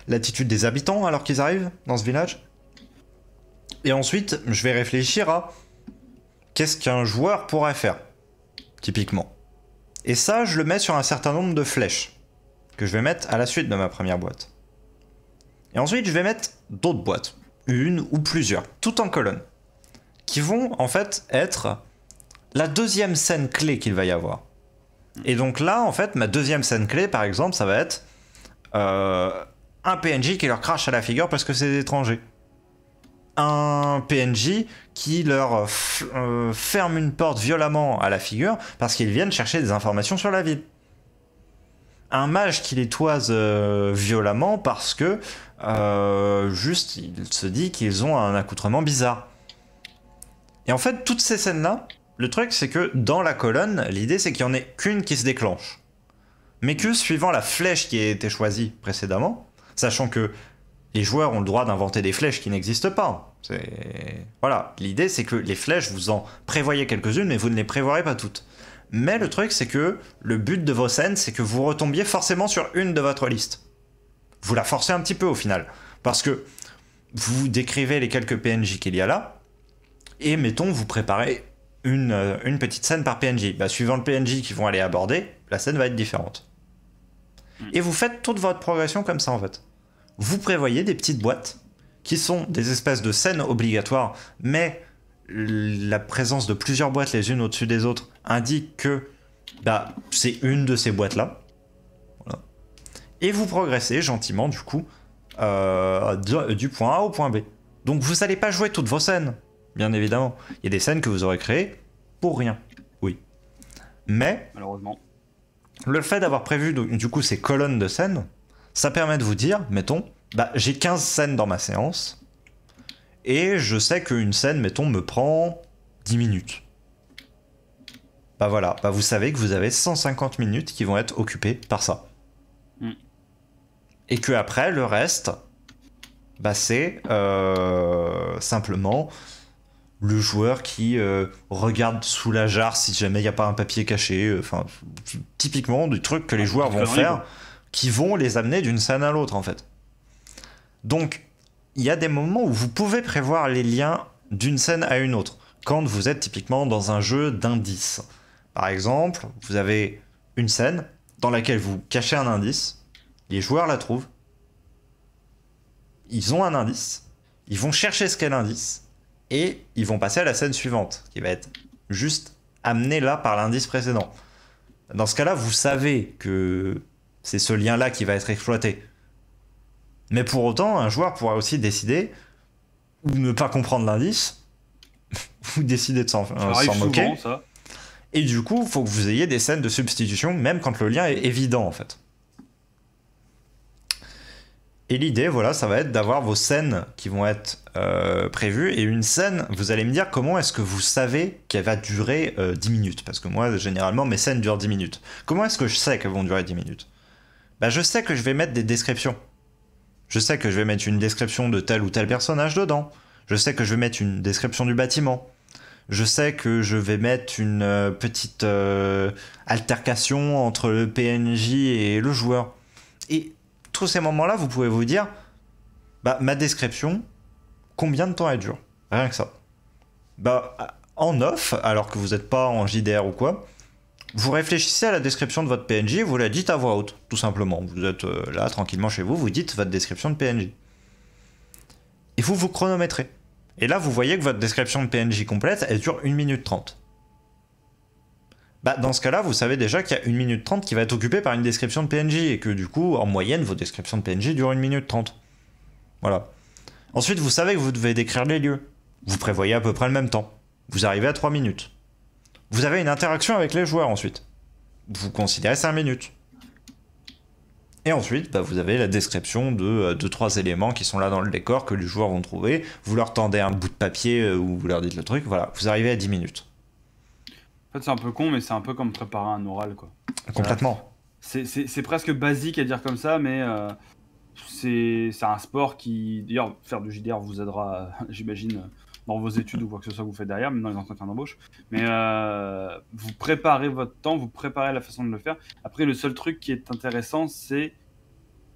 A: l'attitude des habitants alors qu'ils arrivent dans ce village. Et ensuite, je vais réfléchir à qu'est-ce qu'un joueur pourrait faire, typiquement. Et ça, je le mets sur un certain nombre de flèches que je vais mettre à la suite de ma première boîte. Et ensuite, je vais mettre d'autres boîtes, une ou plusieurs, toutes en colonne, qui vont en fait être la deuxième scène clé qu'il va y avoir. Et donc là, en fait, ma deuxième scène clé, par exemple, ça va être un PNJ qui leur crache à la figure parce que c'est des étrangers. Un PNJ qui leur ferme une porte violemment à la figure parce qu'ils viennent chercher des informations sur la ville. Un mage qui les toise violemment parce que juste il se dit qu'ils ont un accoutrement bizarre. Et en fait, toutes ces scènes-là, le truc c'est que dans la colonne, l'idée c'est qu'il n'y en ait qu'une qui se déclenche. Mais que suivant la flèche qui a été choisie précédemment, sachant que les joueurs ont le droit d'inventer des flèches qui n'existent pas. Voilà, l'idée c'est que les flèches, vous en prévoyez quelques-unes, mais vous ne les prévoirez pas toutes. Mais le truc c'est que le but de vos scènes, c'est que vous retombiez forcément sur une de votre liste. Vous la forcez un petit peu au final, parce que vous décrivez les quelques PNJ qu'il y a là, et mettons, vous préparez une petite scène par PNJ. Bah, suivant le PNJ qu'ils vont aller aborder, la scène va être différente. Et vous faites toute votre progression comme ça en fait. Vous prévoyez des petites boîtes qui sont des espèces de scènes obligatoires, mais la présence de plusieurs boîtes les unes au-dessus des autres indique que bah, c'est une de ces boîtes-là. Voilà. Et vous progressez gentiment du coup du point A au point B. Donc vous n'allez pas jouer toutes vos scènes, bien évidemment. Il y a des scènes que vous aurez créées pour rien, oui. Mais
B: malheureusement,
A: le fait d'avoir prévu du coup ces colonnes de scènes, ça permet de vous dire, mettons, bah, j'ai 15 scènes dans ma séance, et je sais qu'une scène, mettons, me prend 10 minutes. Bah voilà, bah vous savez que vous avez 150 minutes qui vont être occupées par ça. Et que après, le reste, bah c'est simplement le joueur qui regarde sous la jarre si jamais il n'y a pas un papier caché. Enfin, typiquement des trucs que les joueurs vont faire qui vont les amener d'une scène à l'autre en fait. Donc, il y a des moments où vous pouvez prévoir les liens d'une scène à une autre. Quand vous êtes typiquement dans un jeu d'indices. Par exemple, vous avez une scène dans laquelle vous cachez un indice, les joueurs la trouvent, ils ont un indice, ils vont chercher ce qu'est l'indice, et ils vont passer à la scène suivante, qui va être juste amenée là par l'indice précédent. Dans ce cas-là, vous savez que c'est ce lien-là qui va être exploité. Mais pour autant, un joueur pourra aussi décider ou ne pas comprendre l'indice, ou décider de s'en moquer.
B: Souvent, ça.
A: Et du coup, il faut que vous ayez des scènes de substitution, même quand le lien est évident, en fait. Et l'idée, voilà, ça va être d'avoir vos scènes qui vont être prévues. Et une scène, vous allez me dire comment est-ce que vous savez qu'elle va durer 10 minutes. Parce que moi, généralement, mes scènes durent 10 minutes. Comment est-ce que je sais qu'elles vont durer 10 minutes? Bah, je sais que je vais mettre des descriptions. Je sais que je vais mettre une description de tel ou tel personnage dedans. Je sais que je vais mettre une description du bâtiment. Je sais que je vais mettre une petite altercation entre le PNJ et le joueur. Et tous ces moments-là, vous pouvez vous dire, bah, ma description, combien de temps elle dure? Rien que ça. Bah, en off, alors que vous n'êtes pas en JDR ou quoi, Vous réfléchissez à la description de votre PNJ, vous la dites à voix haute, tout simplement. Vous êtes là, tranquillement chez vous, vous dites votre description de PNJ. Et vous vous chronométrez. Et là, vous voyez que votre description de PNJ complète, elle dure 1 minute 30. Bah, dans ce cas-là, vous savez déjà qu'il y a 1 minute 30 qui va être occupée par une description de PNJ, et que du coup, en moyenne, vos descriptions de PNJ durent 1 minute 30. Voilà. Ensuite, vous savez que vous devez décrire les lieux. Vous prévoyez à peu près le même temps. Vous arrivez à 3 minutes. Vous avez une interaction avec les joueurs ensuite. Vous considérez 5 minutes. Et ensuite, bah, vous avez la description de 2-3 éléments qui sont là dans le décor que les joueurs vont trouver. Vous leur tendez un bout de papier ou vous leur dites le truc. Voilà, vous arrivez à 10 minutes.
B: En fait, c'est un peu con, mais c'est un peu comme préparer un oral, quoi.
A: Complètement.
B: C'est presque basique à dire comme ça, mais c'est un sport qui... D'ailleurs, faire du JDR vous aidera, j'imagine, dans vos études ou quoi que ce soit que vous faites derrière, même dans les entretiens d'embauche. Mais vous préparez votre temps, vous préparez la façon de le faire. Après, le seul truc qui est intéressant, c'est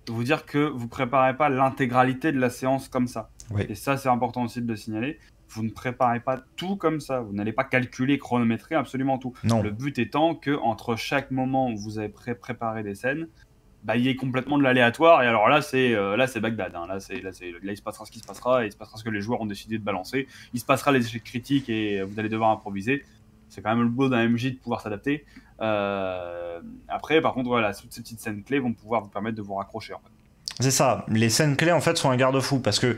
B: de vous dire que vous préparez pas l'intégralité de la séance comme ça.
A: Oui.
B: Et ça, c'est important aussi de le signaler. Vous ne préparez pas tout comme ça. Vous n'allez pas calculer, chronométrer absolument tout.
A: Non.
B: Le but étant que entre chaque moment où vous avez préparé des scènes, bah, il y ait complètement de l'aléatoire. Et alors là, c'est Bagdad. Hein. Là, il se passera ce qui se passera et il se passera ce que les joueurs ont décidé de balancer. Il se passera les échecs critiques et vous allez devoir improviser. C'est quand même le boulot d'un MJ de pouvoir s'adapter. Après, par contre, voilà, toutes ces petites scènes clés vont pouvoir vous permettre de vous raccrocher. En fait.
A: C'est ça. Les scènes clés, en fait, sont un garde-fou parce que,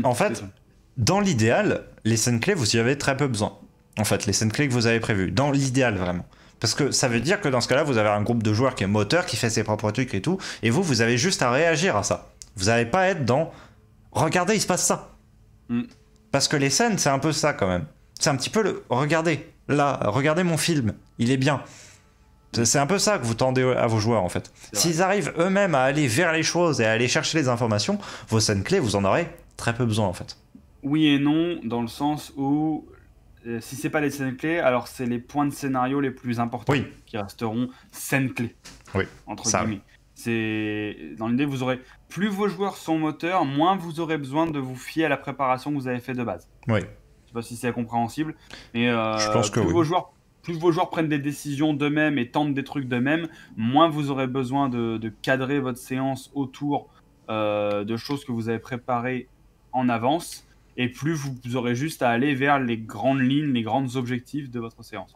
A: en fait, dans l'idéal, les scènes clés, vous y avez très peu besoin. En fait, les scènes clés que vous avez prévues. Dans l'idéal, vraiment. Parce que ça veut dire que dans ce cas-là, vous avez un groupe de joueurs qui est moteur, qui fait ses propres trucs et tout, et vous avez juste à réagir à ça. Vous n'allez pas être dans « Regardez, il se passe ça ». Parce que les scènes, c'est un peu ça quand même. C'est un petit peu le « Regardez, là, regardez mon film, il est bien ». C'est un peu ça que vous tendez à vos joueurs en fait. S'ils arrivent eux-mêmes à aller vers les choses et à aller chercher les informations, vos scènes clés, vous en aurez très peu besoin en fait.
B: Oui et non, dans le sens où si c'est pas les scènes clés, alors c'est les points de scénario les plus importants qui resteront scènes clés.
A: Oui,
B: entre guillemets. C'est dans l'idée, vous aurez plus vos joueurs sont moteurs, moins vous aurez besoin de vous fier à la préparation que vous avez fait de base.
A: Oui.
B: Je sais pas si c'est compréhensible, mais
A: je pense que
B: plus vos joueurs prennent des décisions d'eux-mêmes et tentent des trucs d'eux-mêmes, moins vous aurez besoin de cadrer votre séance autour de choses que vous avez préparées en avance, et plus vous aurez juste à aller vers les grandes lignes, les grands objectifs de votre séance,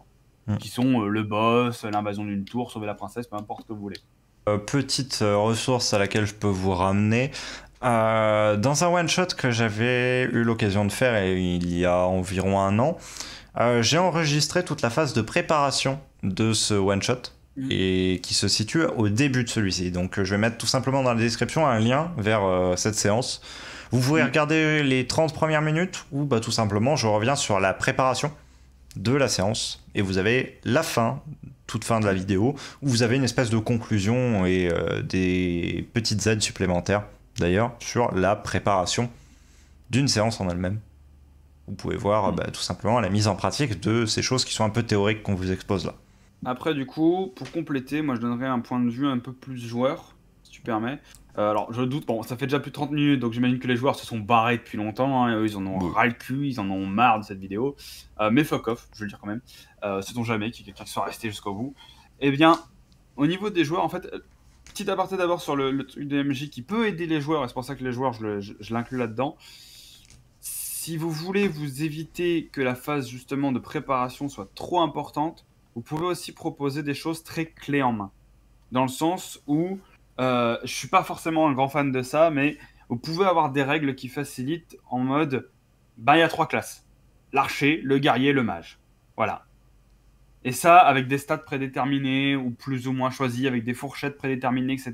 B: qui sont le boss, l'invasion d'une tour, sauver la princesse, peu importe ce que vous voulez.
A: Petite ressource à laquelle je peux vous ramener. Dans un one-shot que j'avais eu l'occasion de faire il y a environ 1 an, j'ai enregistré toute la phase de préparation de ce one-shot et qui se situe au début de celui-ci. Donc je vais mettre tout simplement dans la description un lien vers cette séance. Vous pouvez regarder les 30 premières minutes ou bah, tout simplement je reviens sur la préparation de la séance et vous avez la fin, toute fin de la vidéo, où vous avez une espèce de conclusion et des petites aides supplémentaires d'ailleurs sur la préparation d'une séance en elle-même. Vous pouvez voir tout simplement la mise en pratique de ces choses qui sont un peu théoriques qu'on vous expose là.
B: Après, du coup, pour compléter, moi je donnerais un point de vue un peu plus joueur, si tu permets. Alors, je doute, bon, ça fait déjà plus de 30 minutes, donc j'imagine que les joueurs se sont barrés depuis longtemps. Hein, eux, ils en ont ras le cul, ils en ont marre de cette vidéo. Mais fuck off, je vais le dire quand même. Sait-on jamais qu'il y a quelqu'un qui soit resté jusqu'au bout. Eh bien, au niveau des joueurs, en fait, petit aparté d'abord sur le truc des MJ qui peut aider les joueurs, et c'est pour ça que les joueurs, je l'inclus là-dedans. Si vous voulez vous éviter que la phase justement de préparation soit trop importante, vous pouvez aussi proposer des choses très clés en main. Dans le sens où, je suis pas forcément un grand fan de ça, mais vous pouvez avoir des règles qui facilitent en mode, il y a 3 classes. L'archer, le guerrier, le mage. Voilà. Et ça, avec des stats prédéterminés ou plus ou moins choisis, avec des fourchettes prédéterminées, etc.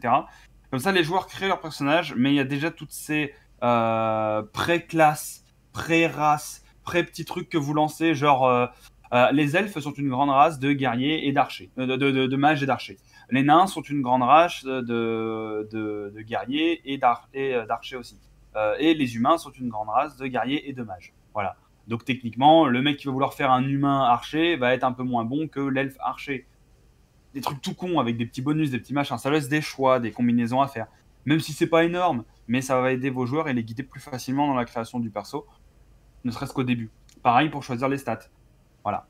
B: Comme ça, les joueurs créent leur personnage, mais il y a déjà toutes ces pré-classes, pré-races, pré-petits trucs que vous lancez, genre les elfes sont une grande race de guerriers et d'archers, de mages et d'archers. Les nains sont une grande race de guerriers et d'archers aussi. Et les humains sont une grande race de guerriers et de mages. Voilà. Donc techniquement, le mec qui va vouloir faire un humain archer va être un peu moins bon que l'elfe archer. Des trucs tout cons avec des petits bonus, des petits machins. Ça laisse des choix, des combinaisons à faire. Même si c'est pas énorme, mais ça va aider vos joueurs et les guider plus facilement dans la création du perso, ne serait-ce qu'au début. Pareil pour choisir les stats. Voilà.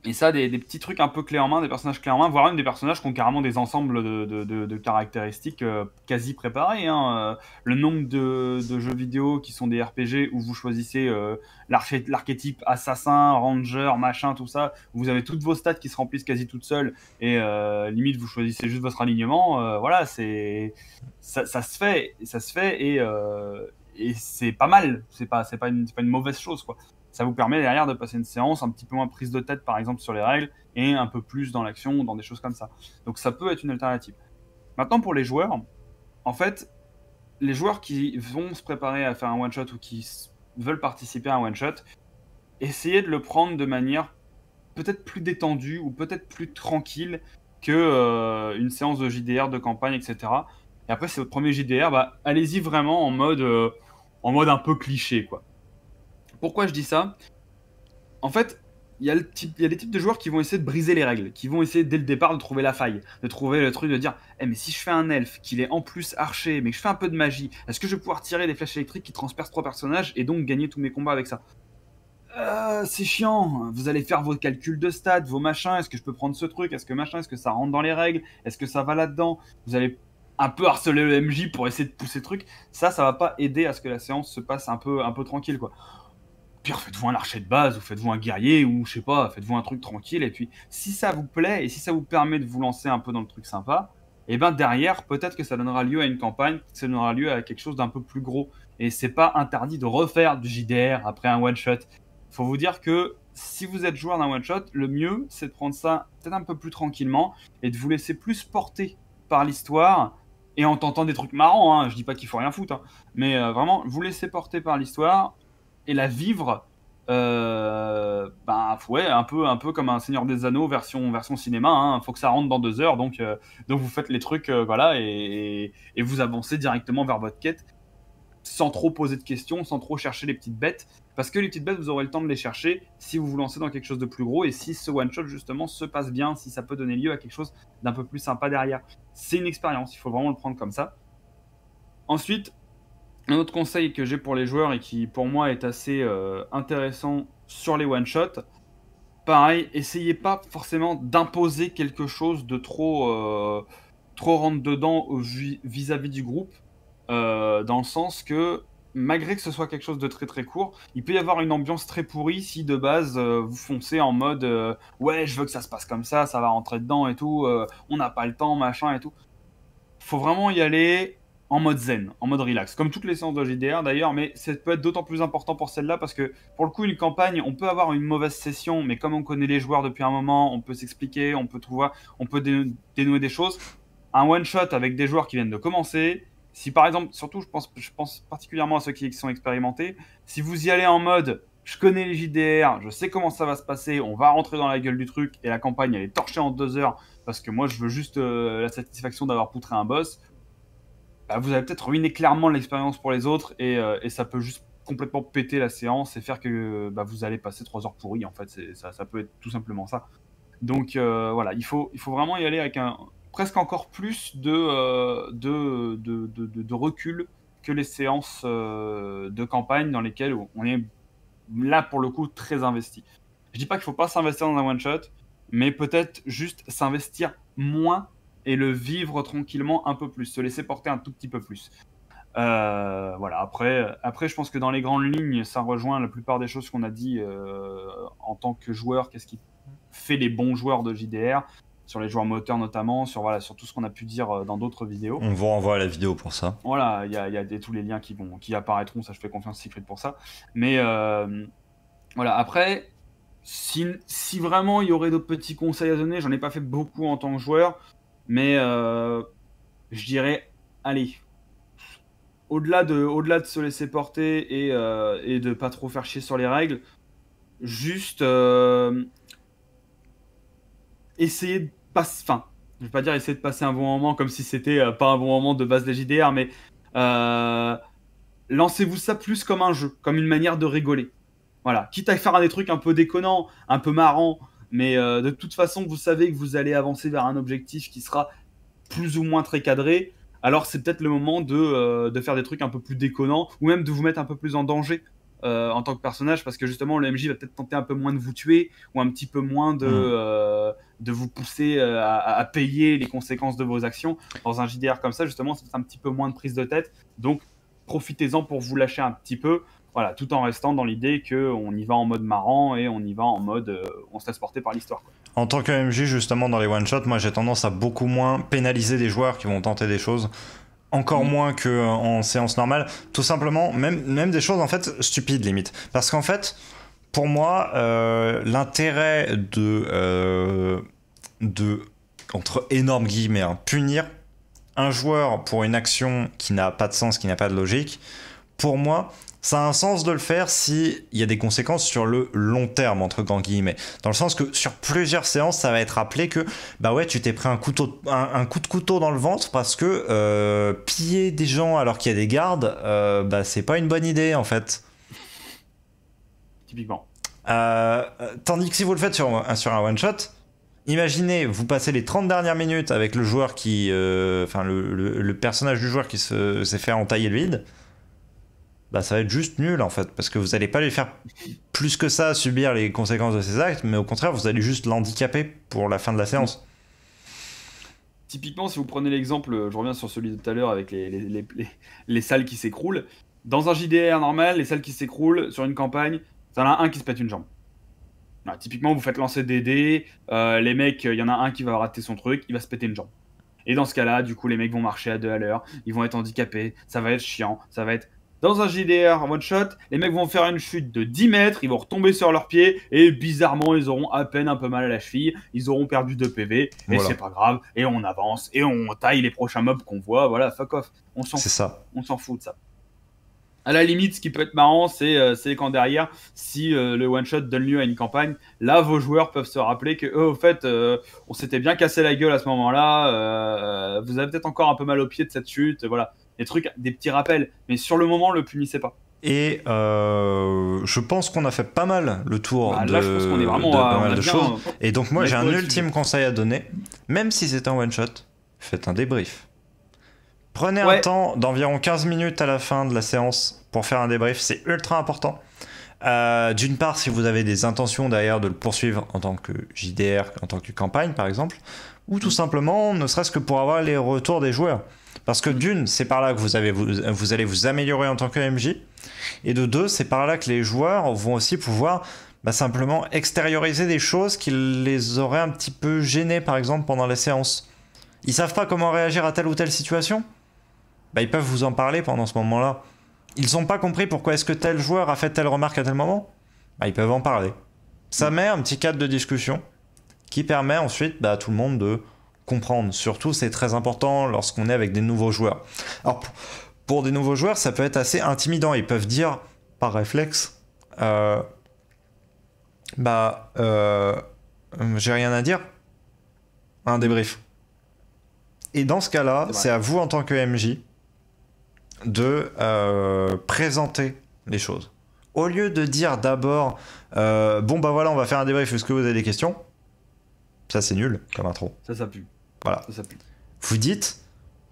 B: Et ça, des petits trucs un peu clés en main, des personnages clés en main, voire même des personnages qui ont carrément des ensembles de caractéristiques quasi préparés, hein. Le nombre de jeux vidéo qui sont des RPG où vous choisissez l'archétype assassin, ranger, machin, tout ça. Vous avez toutes vos stats qui se remplissent quasi toutes seules et limite vous choisissez juste votre alignement. Voilà, ça se fait, et c'est pas mal. C'est pas une mauvaise chose, quoi. Ça vous permet derrière de passer une séance un petit peu moins prise de tête, par exemple, sur les règles, et un peu plus dans l'action, dans des choses comme ça. Donc ça peut être une alternative. Maintenant, pour les joueurs, en fait, les joueurs qui vont se préparer à faire un one-shot ou qui veulent participer à un one-shot, essayez de le prendre de manière peut-être plus détendue ou peut-être plus tranquille que une séance de JDR, de campagne, etc. Et après, c'est votre premier JDR, bah, allez-y vraiment en mode un peu cliché, quoi. Pourquoi je dis ça? En fait, il y a des types de joueurs qui vont essayer de briser les règles, qui vont essayer dès le départ de trouver la faille, de trouver le truc de dire eh mais si je fais un elfe, qu'il est en plus archer, mais que je fais un peu de magie, est-ce que je vais pouvoir tirer des flèches électriques qui transpercent 3 personnages et donc gagner tous mes combats avec ça? C'est chiant, vous allez faire vos calculs de stats, vos machins, est-ce que je peux prendre ce truc, est-ce que machin, est-ce que ça rentre dans les règles, est-ce que ça va là-dedans? Vous allez un peu harceler le MJ pour essayer de pousser le truc, ça va pas aider à ce que la séance se passe un peu tranquille, quoi. Pire, faites-vous un archer de base, ou faites-vous un guerrier, ou je sais pas, faites-vous un truc tranquille, et puis si ça vous plaît, et si ça vous permet de vous lancer un peu dans le truc sympa, et ben derrière, peut-être que ça donnera lieu à une campagne, que ça donnera lieu à quelque chose d'un peu plus gros. Et c'est pas interdit de refaire du JDR après un one-shot. Faut vous dire que si vous êtes joueur d'un one-shot, le mieux, c'est de prendre ça peut-être un peu plus tranquillement, et de vous laisser plus porter par l'histoire, et en tentant des trucs marrants, hein. Je dis pas qu'il faut rien foutre, hein. Mais vraiment, vous laisser porter par l'histoire, et la vivre, ben ouais, un peu comme un Seigneur des Anneaux version cinéma, hein. Faut que ça rentre dans 2 heures, donc vous faites les trucs, voilà, et vous avancez directement vers votre quête, sans trop poser de questions, sans trop chercher les petites bêtes, parce que les petites bêtes, vous aurez le temps de les chercher si vous vous lancez dans quelque chose de plus gros, et si ce one-shot, justement, se passe bien, si ça peut donner lieu à quelque chose d'un peu plus sympa derrière. C'est une expérience, il faut vraiment le prendre comme ça. Ensuite, un autre conseil que j'ai pour les joueurs et qui pour moi est assez intéressant sur les one-shots, pareil, essayez pas forcément d'imposer quelque chose de trop rentre dedans vis-à-vis du groupe, dans le sens que malgré que ce soit quelque chose de très très court, il peut y avoir une ambiance très pourrie si de base vous foncez en mode ouais, je veux que ça se passe comme ça va rentrer dedans et tout, on n'a pas le temps, machin et tout. Faut vraiment y aller en mode zen, en mode relax, comme toutes les séances de JDR d'ailleurs, mais ça peut être d'autant plus important pour celle-là parce que pour le coup, une campagne, on peut avoir une mauvaise session, mais comme on connaît les joueurs depuis un moment, on peut s'expliquer, on peut dénouer des choses. Un one shot avec des joueurs qui viennent de commencer, si par exemple, surtout je pense particulièrement à ceux qui sont expérimentés, si vous y allez en mode je connais les JDR, je sais comment ça va se passer, on va rentrer dans la gueule du truc et la campagne elle est torchée en 2 heures parce que moi je veux juste la satisfaction d'avoir poutré un boss, bah, vous allez peut-être ruiner clairement l'expérience pour les autres et ça peut juste complètement péter la séance et faire que bah, vous allez passer 3 heures pourries en fait. Ça peut être tout simplement ça. Donc voilà, il faut vraiment y aller avec presque encore plus de recul que les séances de campagne dans lesquelles on est là pour le coup très investi. Je dis pas qu'il faut pas s'investir dans un one shot, mais peut-être juste s'investir moins et le vivre tranquillement un peu plus, se laisser porter un tout petit peu plus. Voilà. Après, je pense que dans les grandes lignes, ça rejoint la plupart des choses qu'on a dit en tant que joueur. Qu'est-ce qui fait les bons joueurs de JDR, sur les joueurs moteurs notamment, sur tout ce qu'on a pu dire dans d'autres vidéos.
A: On vous renvoie à la vidéo pour ça.
B: Voilà, il y a tous les liens qui apparaîtront, ça je fais confiance à Secret pour ça. Mais voilà, après, si vraiment il y aurait d'autres petits conseils à donner, j'en ai pas fait beaucoup en tant que joueur, mais je dirais, allez, au-delà de se laisser porter et de pas trop faire chier sur les règles, juste essayer de passer. Enfin, je vais pas dire essayer de passer un bon moment comme si c'était pas un bon moment de base de JDR, mais euh, lancez-vous ça plus comme un jeu, comme une manière de rigoler. Voilà, quitte à faire des trucs un peu déconnants, un peu marrants, mais de toute façon, vous savez que vous allez avancer vers un objectif qui sera plus ou moins très cadré. Alors c'est peut-être le moment de faire des trucs un peu plus déconnants, ou même de vous mettre un peu plus en danger. en tant que personnage, parce que justement le MJ va peut-être tenter un peu moins de vous tuer, ou un petit peu moins de vous pousser à payer les conséquences de vos actions. Dans un JDR comme ça, justement, c'est un petit peu moins de prise de tête, donc profitez-en pour vous lâcher un petit peu, voilà, tout en restant dans l'idée qu'on y va en mode marrant et on y va en mode on se laisse porter par l'histoire, quoi.
A: En tant que MJ, justement, dans les one-shots, moi j'ai tendance à beaucoup moins pénaliser des joueurs qui vont tenter des choses, encore moins qu'en séance normale. Tout simplement, même des choses en fait stupides limite. Parce qu'en fait, pour moi, l'intérêt entre énormes guillemets, hein, punir un joueur pour une action qui n'a pas de sens, qui n'a pas de logique, pour moi, ça a un sens de le faire s'il y a des conséquences sur le long terme, entre grands guillemets. Dans le sens que sur plusieurs séances, ça va être rappelé que bah ouais, tu t'es pris un coup de couteau dans le ventre parce que piller des gens alors qu'il y a des gardes, bah c'est pas une bonne idée en fait.
B: Typiquement.
A: Tandis que si vous le faites sur un one-shot, imaginez, vous passez les 30 dernières minutes avec le joueur qui... Enfin, le personnage du joueur qui s'est fait entailler le vide. Bah, ça va être juste nul en fait, parce que vous n'allez pas lui faire plus que ça subir les conséquences de ses actes, mais au contraire, vous allez juste l'handicaper pour la fin de la séance.
B: Typiquement, si vous prenez l'exemple, je reviens sur celui de tout à l'heure avec les salles qui s'écroulent. Dans un JDR normal, les salles qui s'écroulent sur une campagne, ça en a un qui se pète une jambe. Voilà, typiquement, vous faites lancer des dés, les mecs, il y en a un qui va rater son truc, il va se péter une jambe. Et dans ce cas-là, du coup, les mecs vont marcher à 2 à l'heure, ils vont être handicapés, ça va être chiant, ça va être... Dans un JDR one shot, les mecs vont faire une chute de 10 mètres, ils vont retomber sur leurs pieds, et bizarrement, ils auront à peine un peu mal à la cheville, ils auront perdu 2 PV, et voilà. C'est pas grave, et on avance, et on taille les prochains mobs qu'on voit, voilà, fuck off. On s'en fout de ça. À la limite, ce qui peut être marrant, c'est quand derrière, si le one-shot donne lieu à une campagne, là, vos joueurs peuvent se rappeler que, au fait, on s'était bien cassé la gueule à ce moment-là, vous avez peut-être encore un peu mal au pied de cette chute, voilà. Des trucs, des petits rappels, mais sur le moment, le punissez pas.
A: Et je pense qu'on a fait pas mal le tour
B: là, je pense qu'on est vraiment
A: pas mal de choses. Et donc moi, j'ai un ultime conseil à donner. Même si c'est un one-shot, faites un débrief. Prenez un temps d'environ 15 minutes à la fin de la séance pour faire un débrief, c'est ultra important. D'une part, si vous avez des intentions derrière de le poursuivre en tant que JDR, en tant que campagne par exemple, ou tout simplement, ne serait-ce que pour avoir les retours des joueurs. Parce que d'une, c'est par là que vous allez vous améliorer en tant que MJ, et de deux, c'est par là que les joueurs vont aussi pouvoir simplement extérioriser des choses qui les auraient un petit peu gênés par exemple pendant la séance. Ils savent pas comment réagir à telle ou telle situation, ils peuvent vous en parler pendant ce moment-là. Ils n'ont pas compris pourquoi est-ce que tel joueur a fait telle remarque à tel moment, ils peuvent en parler. Ça met un petit cadre de discussion qui permet ensuite à tout le monde de comprendre. Surtout, c'est très important lorsqu'on est avec des nouveaux joueurs. Alors, pour des nouveaux joueurs, ça peut être assez intimidant. Ils peuvent dire, par réflexe, j'ai rien à dire. Un débrief. Et dans ce cas-là, c'est à vous en tant que MJ de présenter les choses. Au lieu de dire d'abord voilà, on va faire un débrief, est-ce que vous avez des questions? Ça c'est nul comme intro.
B: Ça pue.
A: Voilà.
B: Ça pue.
A: Vous dites,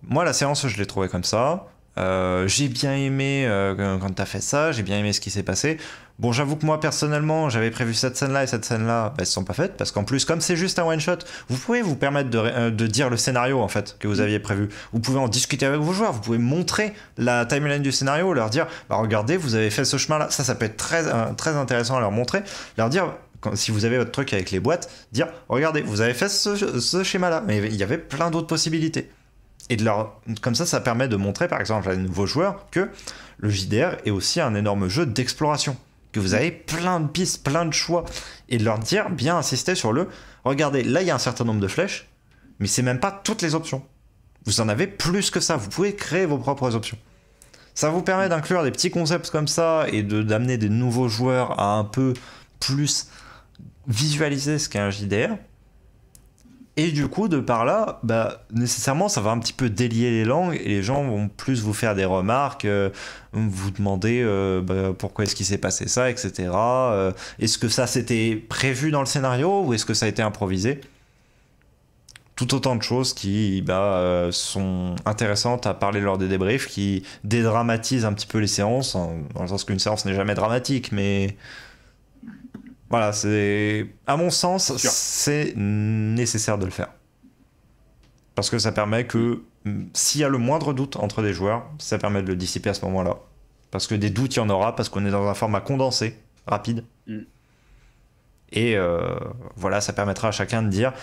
A: moi la séance je l'ai trouvée comme ça, j'ai bien aimé quand t'as fait ça, j'ai bien aimé ce qui s'est passé. Bon, j'avoue que moi personnellement j'avais prévu cette scène-là et cette scène-là, elles ne sont pas faites parce qu'en plus comme c'est juste un one-shot, vous pouvez vous permettre de dire le scénario en fait que vous aviez prévu. Vous pouvez en discuter avec vos joueurs, vous pouvez montrer la timeline du scénario, leur dire regardez, vous avez fait ce chemin-là. Ça peut être très intéressant à leur montrer, leur dire. Si vous avez votre truc avec les boîtes, dire regardez, vous avez fait ce schéma-là, mais il y avait plein d'autres possibilités. Et comme ça permet de montrer par exemple à de nouveaux joueurs que le JDR est aussi un énorme jeu d'exploration, que vous avez plein de pistes, plein de choix, et de leur dire, bien insister sur regardez, là il y a un certain nombre de flèches, mais c'est même pas toutes les options. Vous en avez plus que ça, vous pouvez créer vos propres options. Ça vous permet d'inclure des petits concepts comme ça et d'amener des nouveaux joueurs à un peu plus visualiser ce qu'est un JDR, et du coup de par là nécessairement ça va un petit peu délier les langues et les gens vont plus vous faire des remarques, vous demander pourquoi est-ce qu'il s'est passé ça, etc. Est-ce que ça c'était prévu dans le scénario ou est-ce que ça a été improvisé? tout autant de choses qui sont intéressantes à parler lors des débriefs, qui dédramatisent un petit peu les séances, dans le sens qu'une séance n'est jamais dramatique, mais voilà, à mon sens, c'est nécessaire de le faire. Parce que ça permet que, s'il y a le moindre doute entre des joueurs, ça permet de le dissiper à ce moment-là. Parce que des doutes, il y en aura, parce qu'on est dans un format condensé, rapide. Et voilà, ça permettra à chacun de dire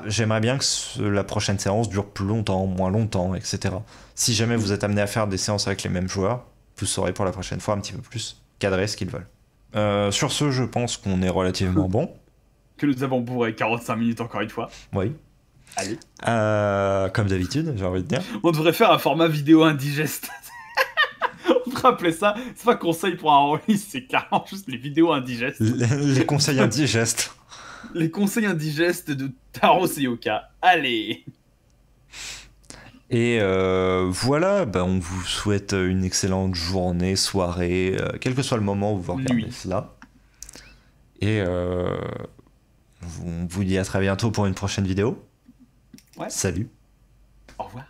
A: j'aimerais bien que la prochaine séance dure plus longtemps, moins longtemps, etc. Si jamais vous êtes amené à faire des séances avec les mêmes joueurs, vous saurez pour la prochaine fois un petit peu plus cadrer ce qu'ils veulent. Sur ce, je pense qu'on est relativement bon.
B: Que nous avons bourré 45 minutes encore une fois.
A: Oui.
B: Allez.
A: Comme d'habitude, j'ai envie de dire.
B: On devrait faire un format vidéo indigeste. On devrait appeler ça, c'est pas conseil pour un release, c'est clairement juste les vidéos indigestes.
A: Les conseils indigestes.
B: Les conseils indigestes de Taro Seyoka. Allez.
A: Et voilà, on vous souhaite une excellente journée, soirée, quel que soit le moment où vous regardez cela. Et on vous dit à très bientôt pour une prochaine vidéo.
B: Ouais.
A: Salut.
B: Au revoir.